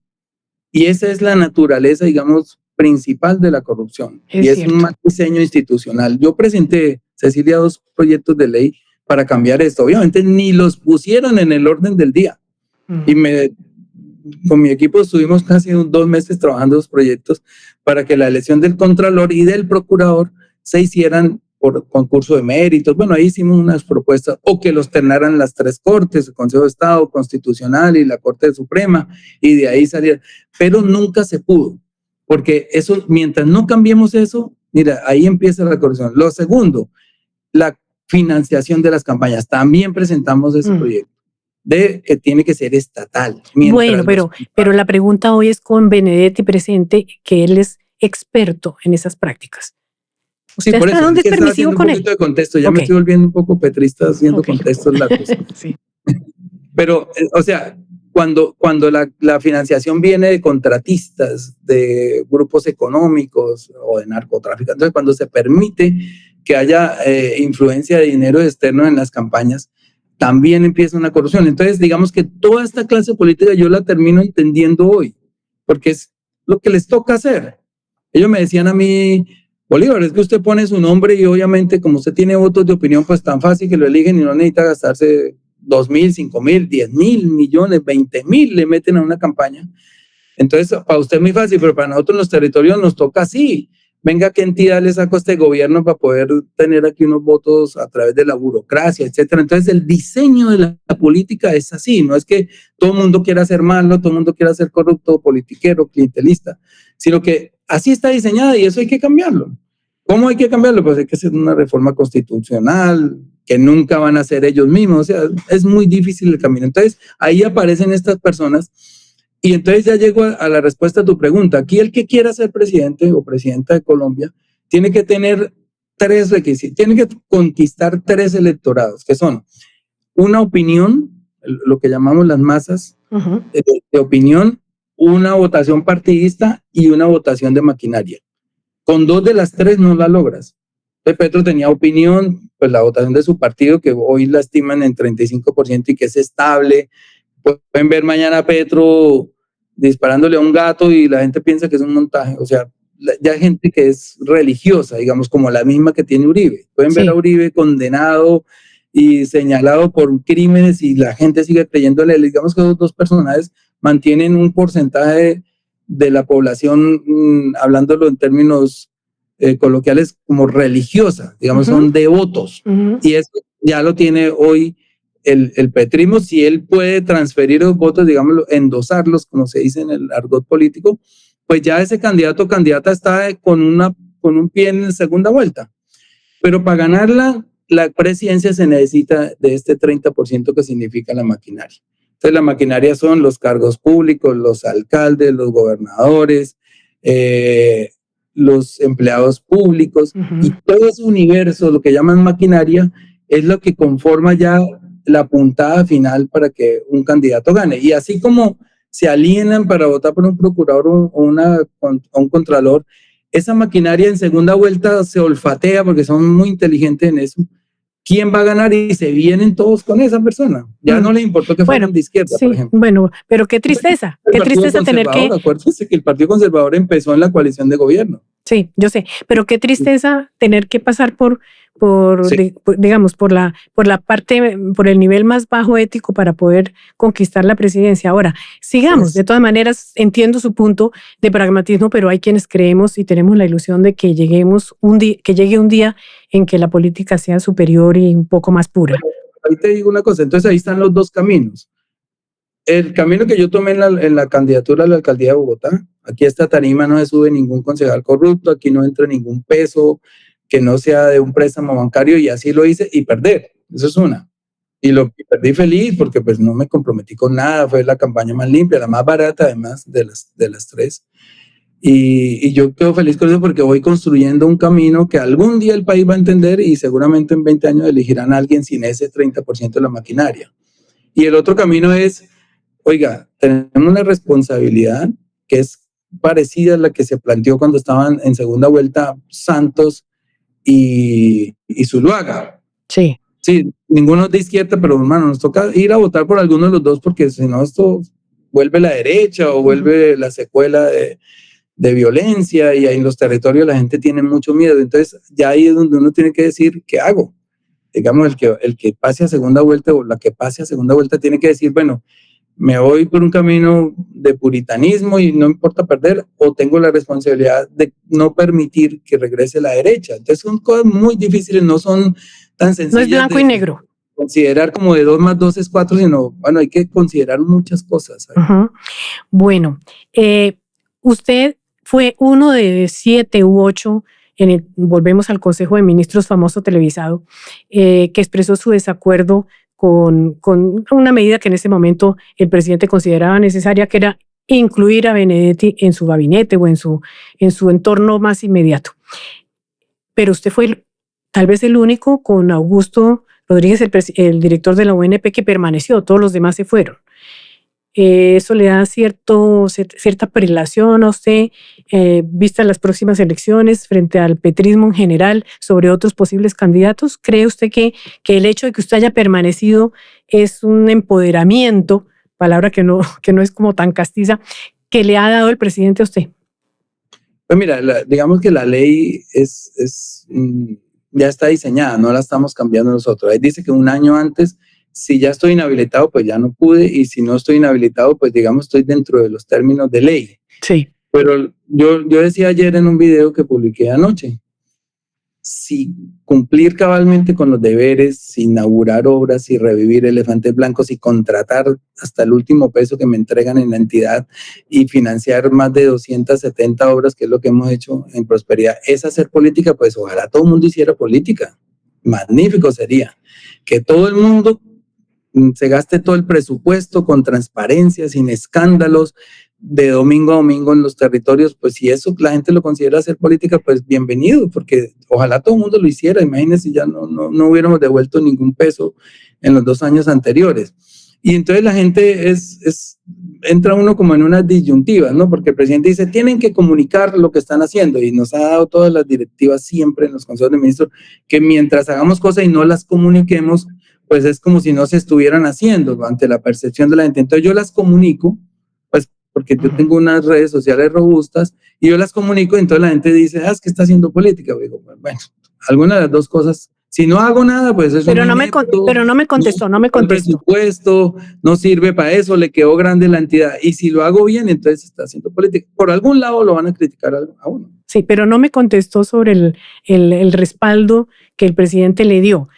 Speaker 3: y esa es la naturaleza, digamos, principal de la corrupción, es un mal diseño institucional. Yo presenté, Cecilia, 2 proyectos de ley para cambiar esto, obviamente ni los pusieron en el orden del día, y con mi equipo estuvimos casi 2 meses trabajando los proyectos para que la elección del contralor y del procurador se hicieran por concurso de méritos. Bueno, ahí hicimos unas propuestas, o que los ternaran las 3 cortes, el Consejo de Estado, Constitucional y la Corte Suprema, y de ahí salieron. Pero nunca se pudo, porque eso, mientras no cambiemos eso, mira, ahí empieza la corrupción. Lo segundo, la financiación de las campañas. También presentamos ese proyecto, de que tiene que ser estatal.
Speaker 2: Bueno, pero la pregunta hoy es con Benedetti presente, que él es experto en esas prácticas.
Speaker 3: Sí, por eso es que estaba haciendo un poquito de contexto. Ya me estoy volviendo un poco petrista haciendo contextos largos.
Speaker 2: Sí.
Speaker 3: Pero, o sea, cuando la financiación viene de contratistas, de grupos económicos o de narcotráfico, entonces cuando se permite que haya influencia de dinero externo en las campañas, también empieza una corrupción. Entonces, digamos que toda esta clase política yo la termino entendiendo hoy, porque es lo que les toca hacer. Ellos me decían a mí, Bolívar, es que usted pone su nombre y obviamente como usted tiene votos de opinión, pues tan fácil que lo eligen y no necesita gastarse 2.000, 5.000, 10.000 millones, 20.000 le meten a una campaña. Entonces, para usted es muy fácil, pero para nosotros en los territorios nos toca así. Venga, ¿qué entidad le saco a este gobierno para poder tener aquí unos votos a través de la burocracia, etcétera? Entonces, el diseño de la política es así. No es que todo el mundo quiera ser malo, todo el mundo quiera ser corrupto, politiquero, clientelista, sino que así está diseñada y eso hay que cambiarlo. ¿Cómo hay que cambiarlo? Pues hay que hacer una reforma constitucional que nunca van a hacer ellos mismos. O sea, es muy difícil el camino. Entonces, ahí aparecen estas personas. Y entonces ya llego a la respuesta a tu pregunta. Aquí el que quiera ser presidente o presidenta de Colombia tiene que tener 3 requisitos, tiene que conquistar 3 electorados, que son una opinión, lo que llamamos las masas de opinión, una votación partidista y una votación de maquinaria. Con 2 de las 3 no la logras. Entonces Petro tenía opinión, pues la votación de su partido, que hoy la estiman en 35% y que es estable. Pueden ver mañana a Petro disparándole a un gato y la gente piensa que es un montaje. O sea, ya hay gente que es religiosa, digamos, como la misma que tiene Uribe. Pueden ver a Uribe condenado y señalado por crímenes y la gente sigue creyéndole. Digamos que esos 2 personajes mantienen un porcentaje de la población, hablándolo en términos coloquiales, como religiosa, digamos, son devotos. Y eso ya lo tiene hoy el petrismo. Si él puede transferir los votos, digámoslo, endosarlos, como se dice en el argot político, pues ya ese candidato o candidata está con un pie en segunda vuelta. Pero para ganar la presidencia se necesita de este 30% que significa la maquinaria. Entonces la maquinaria son los cargos públicos, los alcaldes, los gobernadores, los empleados públicos, y todo ese universo, lo que llaman maquinaria, es lo que conforma ya la puntada final para que un candidato gane. Y así como se alienan para votar por un procurador o un contralor, esa maquinaria en segunda vuelta se olfatea porque son muy inteligentes en eso. ¿Quién va a ganar? Y se vienen todos con esa persona. Ya no les importó que fueran de izquierda, por ejemplo.
Speaker 2: Bueno, pero qué tristeza. Qué tristeza tener que...
Speaker 3: Acuérdense que el Partido Conservador empezó en la coalición de gobierno.
Speaker 2: Sí, yo sé, pero qué tristeza tener que pasar digamos, por la parte, por el nivel más bajo ético para poder conquistar la presidencia. Ahora, sigamos. De todas maneras, entiendo su punto de pragmatismo, pero hay quienes creemos y tenemos la ilusión de que llegue un día en que la política sea superior y un poco más pura.
Speaker 3: Ahí te digo una cosa, entonces ahí están los 2 caminos. El camino que yo tomé en la candidatura a la alcaldía de Bogotá, aquí a esta tarima no se sube ningún concejal corrupto, aquí no entra ningún peso que no sea de un préstamo bancario, y así lo hice, y perder, eso es una. Y perdí feliz porque pues no me comprometí con nada, fue la campaña más limpia, la más barata además de las 3. Y yo quedo feliz con eso porque voy construyendo un camino que algún día el país va a entender, y seguramente en 20 años elegirán a alguien sin ese 30% de la maquinaria. Y el otro camino es, oiga, tenemos una responsabilidad que es parecida a la que se planteó cuando estaban en segunda vuelta Santos y Zuluaga.
Speaker 2: Sí.
Speaker 3: Sí, ninguno es de izquierda, pero hermano, nos toca ir a votar por alguno de los 2 porque si no esto vuelve la derecha o vuelve la secuela de violencia, y ahí en los territorios la gente tiene mucho miedo. Entonces ya ahí es donde uno tiene que decir, ¿qué hago? Digamos, el que pase a segunda vuelta o la que pase a segunda vuelta tiene que decir, bueno, me voy por un camino de puritanismo y no importa perder, o tengo la responsabilidad de no permitir que regrese la derecha. Entonces son cosas muy difíciles, no son tan sencillas.
Speaker 2: No es blanco y negro.
Speaker 3: Considerar como de 2 más 2 es 4, sino, bueno, hay que considerar muchas cosas.
Speaker 2: Bueno, usted fue uno de 7 u 8, volvemos al Consejo de Ministros famoso televisado, que expresó su desacuerdo con una medida que en ese momento el presidente consideraba necesaria, que era incluir a Benedetti en su gabinete o en su entorno más inmediato. Pero usted fue tal vez el único, con Augusto Rodríguez, el director de la UNP, que permaneció, todos los demás se fueron. Eso le da cierta prelación a usted, vistas las próximas elecciones, frente al petrismo en general, sobre otros posibles candidatos. ¿Cree usted que el hecho de que usted haya permanecido es un empoderamiento, palabra que no es como tan castiza, que le ha dado el presidente a usted?
Speaker 3: Pues mira, digamos que la ley ya está diseñada, no la estamos cambiando nosotros. Ahí dice que un año antes, si ya estoy inhabilitado, pues ya no pude, y si no estoy inhabilitado, pues digamos estoy dentro de los términos de ley.
Speaker 2: Sí.
Speaker 3: Pero yo decía ayer en un video que publiqué anoche, si cumplir cabalmente con los deberes, si inaugurar obras, si revivir elefantes blancos, y contratar hasta el último peso que me entregan en la entidad, y financiar más de 270 obras, que es lo que hemos hecho en Prosperidad, es hacer política, pues ojalá todo el mundo hiciera política. Magnífico sería que todo el mundo se gaste todo el presupuesto con transparencia, sin escándalos, de domingo a domingo en los territorios. Pues si eso la gente lo considera hacer política, pues bienvenido, porque ojalá todo el mundo lo hiciera. Imagínense, ya no hubiéramos devuelto ningún peso en los 2 años anteriores. Y entonces la gente entra uno como en unas disyuntivas, ¿no? Porque el presidente dice, tienen que comunicar lo que están haciendo, y nos ha dado todas las directivas siempre en los consejos de ministros, que mientras hagamos cosas y no las comuniquemos, pues es como si no se estuvieran haciendo ante la percepción de la gente. Entonces yo las comunico, pues porque yo tengo unas redes sociales robustas, y yo las comunico, y entonces la gente dice, es que está haciendo política. Yo digo, bueno, alguna de las dos cosas. Si no hago nada, pues eso
Speaker 2: pero no me contestó.
Speaker 3: Presupuesto, no sirve para eso, le quedó grande la entidad. Y si lo hago bien, entonces está haciendo política. Por algún lado lo van a criticar a uno.
Speaker 2: Sí, pero no me contestó sobre el respaldo que el presidente le dio,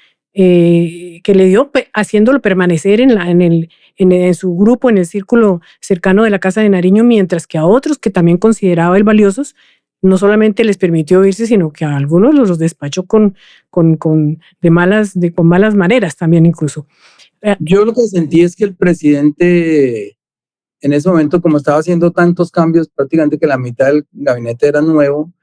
Speaker 2: haciéndolo permanecer en su grupo, en el círculo cercano de la Casa de Nariño, mientras que a otros que también consideraba él valiosos, no solamente les permitió irse, sino que a algunos los despachó con malas maneras también incluso.
Speaker 3: Yo lo que sentí es que el presidente, en ese momento, como estaba haciendo tantos cambios, prácticamente que la mitad del gabinete era nuevo,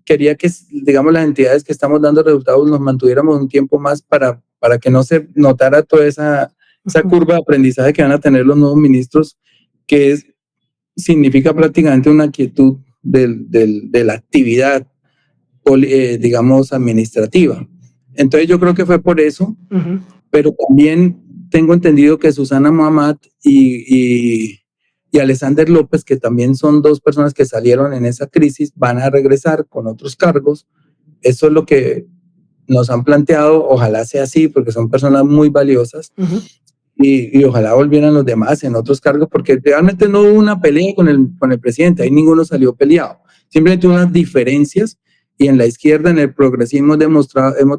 Speaker 3: quería que, digamos, las entidades que estamos dando resultados nos mantuviéramos un tiempo más para que no se notara toda esa curva de aprendizaje que van a tener los nuevos ministros, que significa prácticamente una quietud de la actividad, digamos, administrativa. Entonces yo creo que fue por eso, pero también tengo entendido que Susana Muhammad y Alexander López, que también son dos personas que salieron en esa crisis, van a regresar con otros cargos. Eso es lo que nos han planteado, ojalá sea así, porque son personas muy valiosas. Y ojalá volvieran los demás en otros cargos, porque realmente no hubo una pelea con el presidente, ahí ninguno salió peleado, simplemente unas diferencias, y en la izquierda, en el progresismo, hemos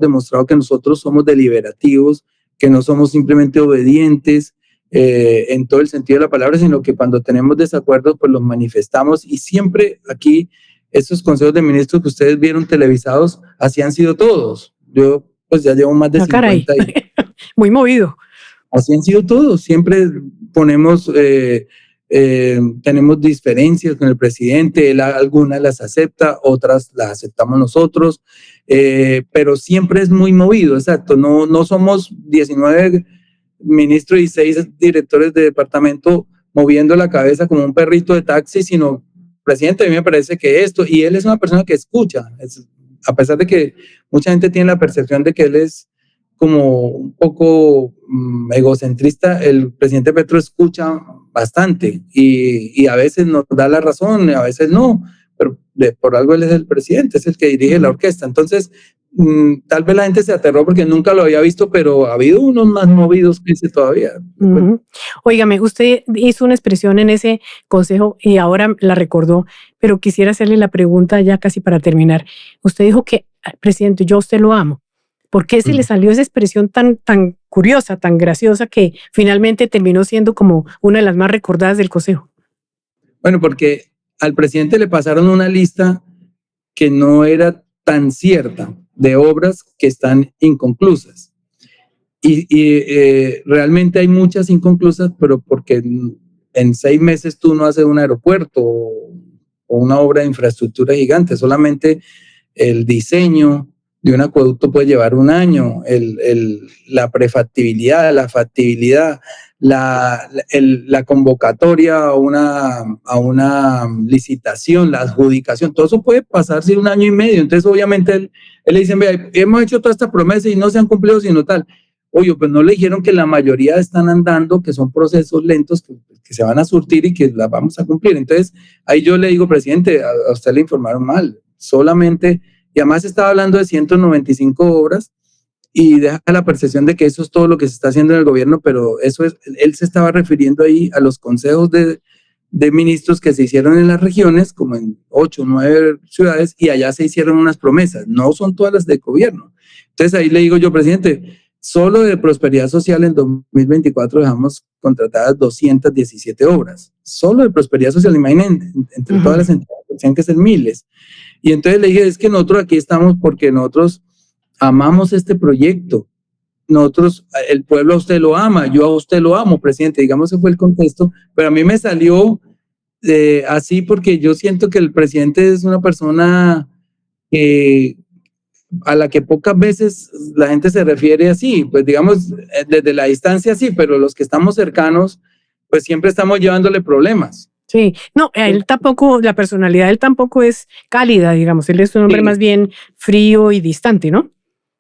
Speaker 3: demostrado que nosotros somos deliberativos, que no somos simplemente obedientes en todo el sentido de la palabra, sino que cuando tenemos desacuerdos, pues los manifestamos, y siempre aquí, estos consejos de ministros que ustedes vieron televisados, así han sido todos. Yo pues ya llevo más de 50 años.
Speaker 2: Muy movido.
Speaker 3: Así han sido todos, siempre tenemos diferencias con el presidente, él algunas las acepta, otras las aceptamos nosotros, pero siempre es muy movido, exacto, no somos 19 ministros y 6 directores de departamento moviendo la cabeza como un perrito de taxi, sino, presidente, a mí me parece que esto, y él es una persona que escucha, a pesar de que mucha gente tiene la percepción de que él es como un poco egocentrista, el presidente Petro escucha bastante y a veces nos da la razón, a veces no, pero por algo él es el presidente, es el que dirige la orquesta. Entonces, tal vez la gente se aterró porque nunca lo había visto, pero ha habido unos más movidos que ese todavía.
Speaker 2: Óigame, usted hizo una expresión en ese consejo y ahora la recordó, pero quisiera hacerle la pregunta ya casi para terminar. Usted dijo que, presidente, yo a usted lo amo. ¿Por qué se le salió esa expresión tan curiosa, tan graciosa, que finalmente terminó siendo como una de las más recordadas del consejo?
Speaker 3: Bueno, porque al presidente le pasaron una lista que no era tan cierta de obras que están inconclusas. Y realmente hay muchas inconclusas, pero porque en 6 meses tú no haces un aeropuerto o una obra de infraestructura gigante, solamente el diseño de un acueducto puede llevar 1 año, la prefactibilidad, la factibilidad, la convocatoria a una licitación, la adjudicación, todo eso puede pasarse 1 año y medio. Entonces, obviamente, él le dicen, vea, hemos hecho toda esta promesa y no se han cumplido sino tal. Oye, pues no le dijeron que la mayoría están andando, que son procesos lentos que se van a surtir y que las vamos a cumplir. Entonces, ahí yo le digo, presidente, a usted le informaron mal, solamente... Y además estaba hablando de 195 obras y deja la percepción de que eso es todo lo que se está haciendo en el gobierno, pero eso es, él se estaba refiriendo ahí a los consejos de ministros que se hicieron en las regiones, como en 8 o 9 ciudades, y allá se hicieron unas promesas, no son todas las de gobierno. Entonces ahí le digo yo, presidente, solo de prosperidad social en 2024 dejamos contratadas 217 obras, solo de prosperidad social, imaginen, entre todas las entidades, tienen que ser miles. Y entonces le dije, es que nosotros aquí estamos porque nosotros amamos este proyecto. Nosotros, el pueblo a usted lo ama, yo a usted lo amo, presidente. Digamos, ese fue el contexto, pero a mí me salió así porque yo siento que el presidente es una persona que a la que pocas veces la gente se refiere así, pues digamos, desde la distancia sí, pero los que estamos cercanos, pues siempre estamos llevándole problemas.
Speaker 2: Sí, no, él tampoco, la personalidad de él tampoco es cálida, digamos, él es un hombre más bien frío y distante, ¿no?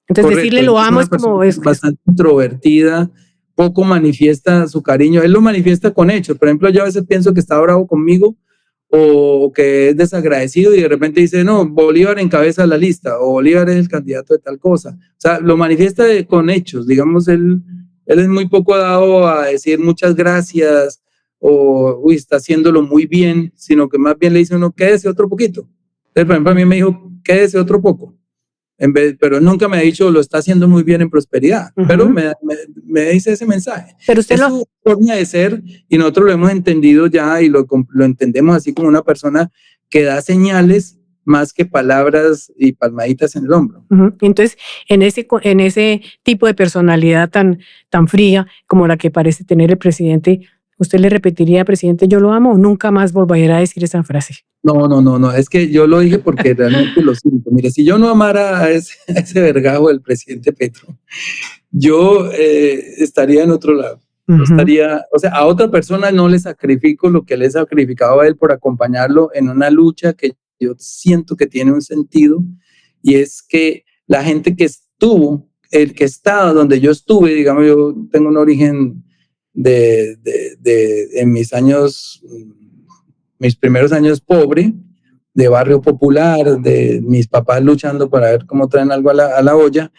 Speaker 2: Entonces
Speaker 3: Correcto,
Speaker 2: decirle lo amo es como...
Speaker 3: bastante introvertida, poco manifiesta su cariño, él lo manifiesta con hechos. Por ejemplo, yo a veces pienso que está bravo conmigo o que es desagradecido y de repente dice, no, Bolívar encabeza la lista o Bolívar es el candidato de tal cosa. O sea, lo manifiesta con hechos, digamos, él es muy poco dado a decir muchas gracias o, uy, está haciéndolo muy bien, sino que más bien le dice uno, quédese otro poquito. Entonces, por ejemplo, a mí me dijo, quédese otro poco. Pero nunca me ha dicho lo está haciendo muy bien en prosperidad, pero me dice ese mensaje.
Speaker 2: Pero usted
Speaker 3: es su forma de ser y nosotros lo hemos entendido ya y lo entendemos así como una persona que da señales más que palabras y palmaditas en el hombro.
Speaker 2: Entonces, en ese tipo de personalidad tan fría como la que parece tener el presidente, ¿usted le repetiría, presidente, yo lo amo o nunca más volverá a decir esa frase?
Speaker 3: No, es que yo lo dije porque realmente lo siento. Mire, si yo no amara a ese vergajo del presidente Petro, yo estaría en otro lado. O sea, a otra persona no le sacrifico lo que le he sacrificado a él por acompañarlo en una lucha que yo siento que tiene un sentido, y es que la gente que estuvo, el que estaba donde yo estuve, digamos, yo tengo un origen en mis primeros años pobre, de barrio popular, de mis papás luchando para ver cómo traen algo a la olla.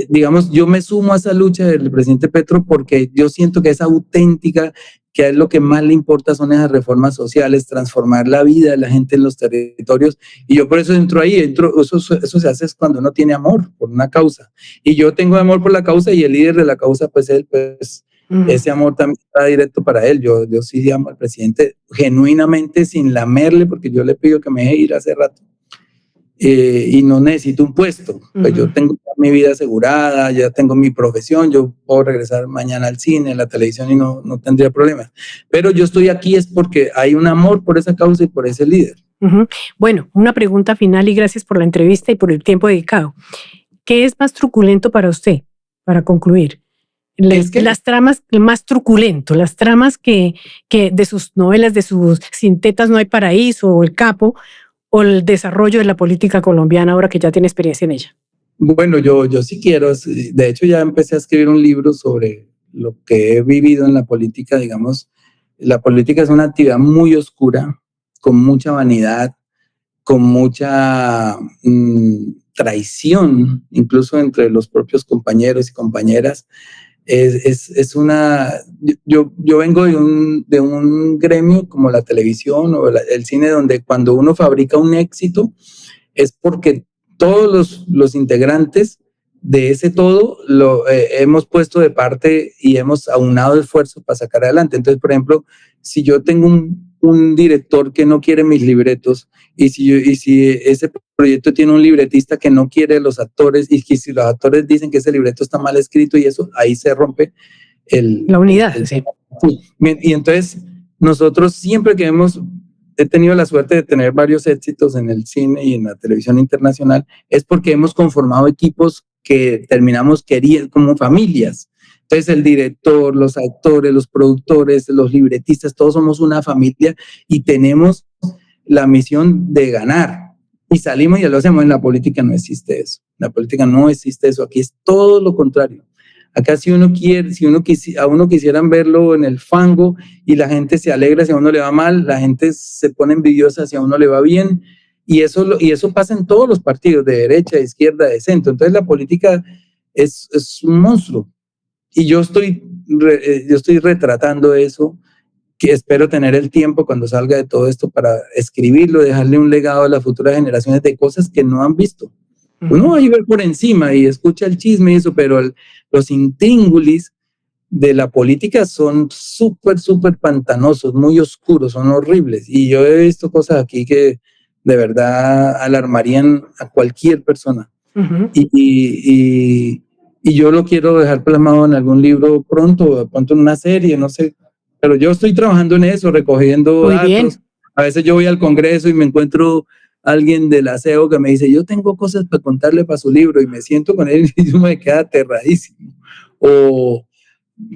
Speaker 3: Digamos, yo me sumo a esa lucha del presidente Petro porque yo siento que es auténtica, que es lo que más le importa son esas reformas sociales, transformar la vida de la gente en los territorios, y yo por eso entro ahí, eso se hace cuando uno tiene amor por una causa, y yo tengo amor por la causa y el líder de la causa, pues él, pues ese amor también está directo para él. Yo sí amo al presidente genuinamente, sin lamerle, porque yo le pido que me deje ir hace rato. Y no necesito un puesto, pues yo tengo mi vida asegurada, ya tengo mi profesión, yo puedo regresar mañana al cine, a la televisión y no tendría problemas, pero yo estoy aquí es porque hay un amor por esa causa y por ese líder.
Speaker 2: Bueno, una pregunta final y gracias por la entrevista y por el tiempo dedicado. ¿Qué es más truculento para usted, para concluir? Las tramas más truculento, las tramas que de sus novelas, de sus Sin tetas no hay paraíso o El Capo, o el desarrollo de la política colombiana ahora que ya tiene experiencia en ella.
Speaker 3: Bueno, yo sí quiero, de hecho ya empecé a escribir un libro sobre lo que he vivido en la política. Digamos, la política es una actividad muy oscura, con mucha vanidad, con mucha traición, incluso entre los propios compañeros y compañeras. Yo vengo de un gremio como la televisión o el cine, donde cuando uno fabrica un éxito es porque todos los integrantes de ese todo lo hemos puesto de parte y hemos aunado esfuerzos para sacar adelante. Entonces, por ejemplo, si yo tengo un director que no quiere mis libretos y si ese proyecto tiene un libretista que no quiere los actores y si los actores dicen que ese libreto está mal escrito y eso, ahí se rompe
Speaker 2: la unidad. Sí.
Speaker 3: Y entonces nosotros siempre que he tenido la suerte de tener varios éxitos en el cine y en la televisión internacional, es porque hemos conformado equipos que terminamos queriendo como familias. Entonces el director, los actores, los productores, los libretistas, todos somos una familia y tenemos la misión de ganar. Y salimos y ya lo hacemos. En la política no existe eso. En la política no existe eso. Aquí es todo lo contrario. Acá si a uno quisieran verlo en el fango y la gente se alegra si a uno le va mal, la gente se pone envidiosa si a uno le va bien. Y eso pasa en todos los partidos, de derecha, de izquierda, de centro. Entonces la política es un monstruo. Y yo estoy retratando eso, que espero tener el tiempo cuando salga de todo esto para escribirlo, dejarle un legado a las futuras generaciones de cosas que no han visto. Uno va a ver por encima y escucha el chisme y eso, pero los intríngulis de la política son súper pantanosos, muy oscuros, son horribles. Y yo he visto cosas aquí que de verdad alarmarían a cualquier persona. Y yo lo quiero dejar plasmado en algún libro pronto en una serie, no sé. Pero yo estoy trabajando en eso, recogiendo datos. A veces yo voy al Congreso y me encuentro alguien del aseo que me dice, yo tengo cosas para contarle para su libro, y me siento con él y yo me quedo aterradísimo. O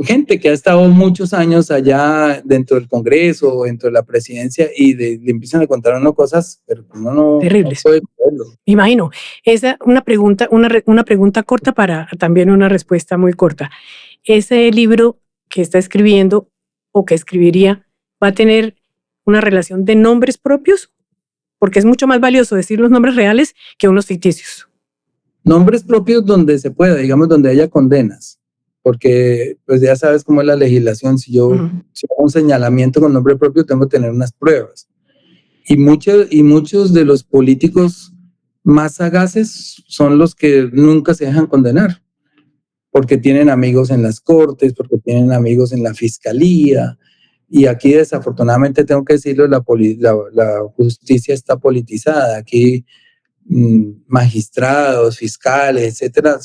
Speaker 3: gente que ha estado muchos años allá dentro del Congreso o dentro de la presidencia y le empiezan a contar uno cosas, pero uno no
Speaker 2: terribles.
Speaker 3: No puede creerlo.
Speaker 2: Imagino. Esa una pregunta corta para también una respuesta muy corta. Ese libro que está escribiendo o que escribiría va a tener una relación de nombres propios, porque es mucho más valioso decir los nombres reales que unos ficticios.
Speaker 3: Nombres propios donde se pueda, digamos, donde haya condenas, porque pues ya sabes cómo es la legislación. Si yo si hago un señalamiento con nombre propio, tengo que tener unas pruebas. Y muchos de los políticos más sagaces son los que nunca se dejan condenar, porque tienen amigos en las cortes, porque tienen amigos en la fiscalía. Y aquí, desafortunadamente, tengo que decirlo, la justicia está politizada. Aquí magistrados, fiscales, etcétera,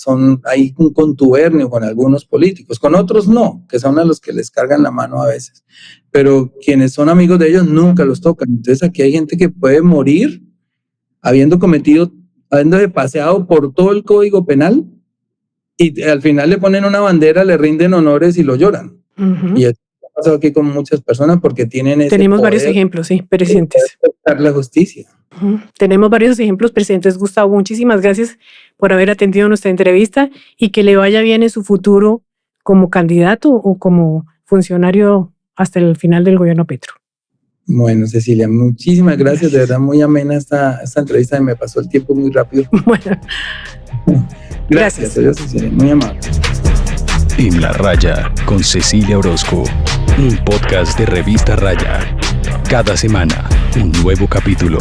Speaker 3: hay un contubernio con algunos políticos, con otros no, que son a los que les cargan la mano a veces, pero quienes son amigos de ellos nunca los tocan. Entonces aquí hay gente que puede morir habiendo paseado por todo el Código Penal, y al final le ponen una bandera, le rinden honores y lo lloran. Y eso ha pasado aquí con muchas personas porque tenemos
Speaker 2: varios ejemplos, sí, presentes.
Speaker 3: La justicia.
Speaker 2: Tenemos varios ejemplos presentes. Gustavo, muchísimas gracias por haber atendido nuestra entrevista y que le vaya bien en su futuro como candidato o como funcionario hasta el final del gobierno Petro.
Speaker 3: Bueno, Cecilia, muchísimas gracias. De verdad, muy amena esta entrevista, me pasó el tiempo muy rápido.
Speaker 2: Bueno, gracias.
Speaker 3: Adiós, Cecilia, muy amable.
Speaker 1: En la Raya con Cecilia Orozco, un podcast de Revista Raya. Cada semana, un nuevo capítulo.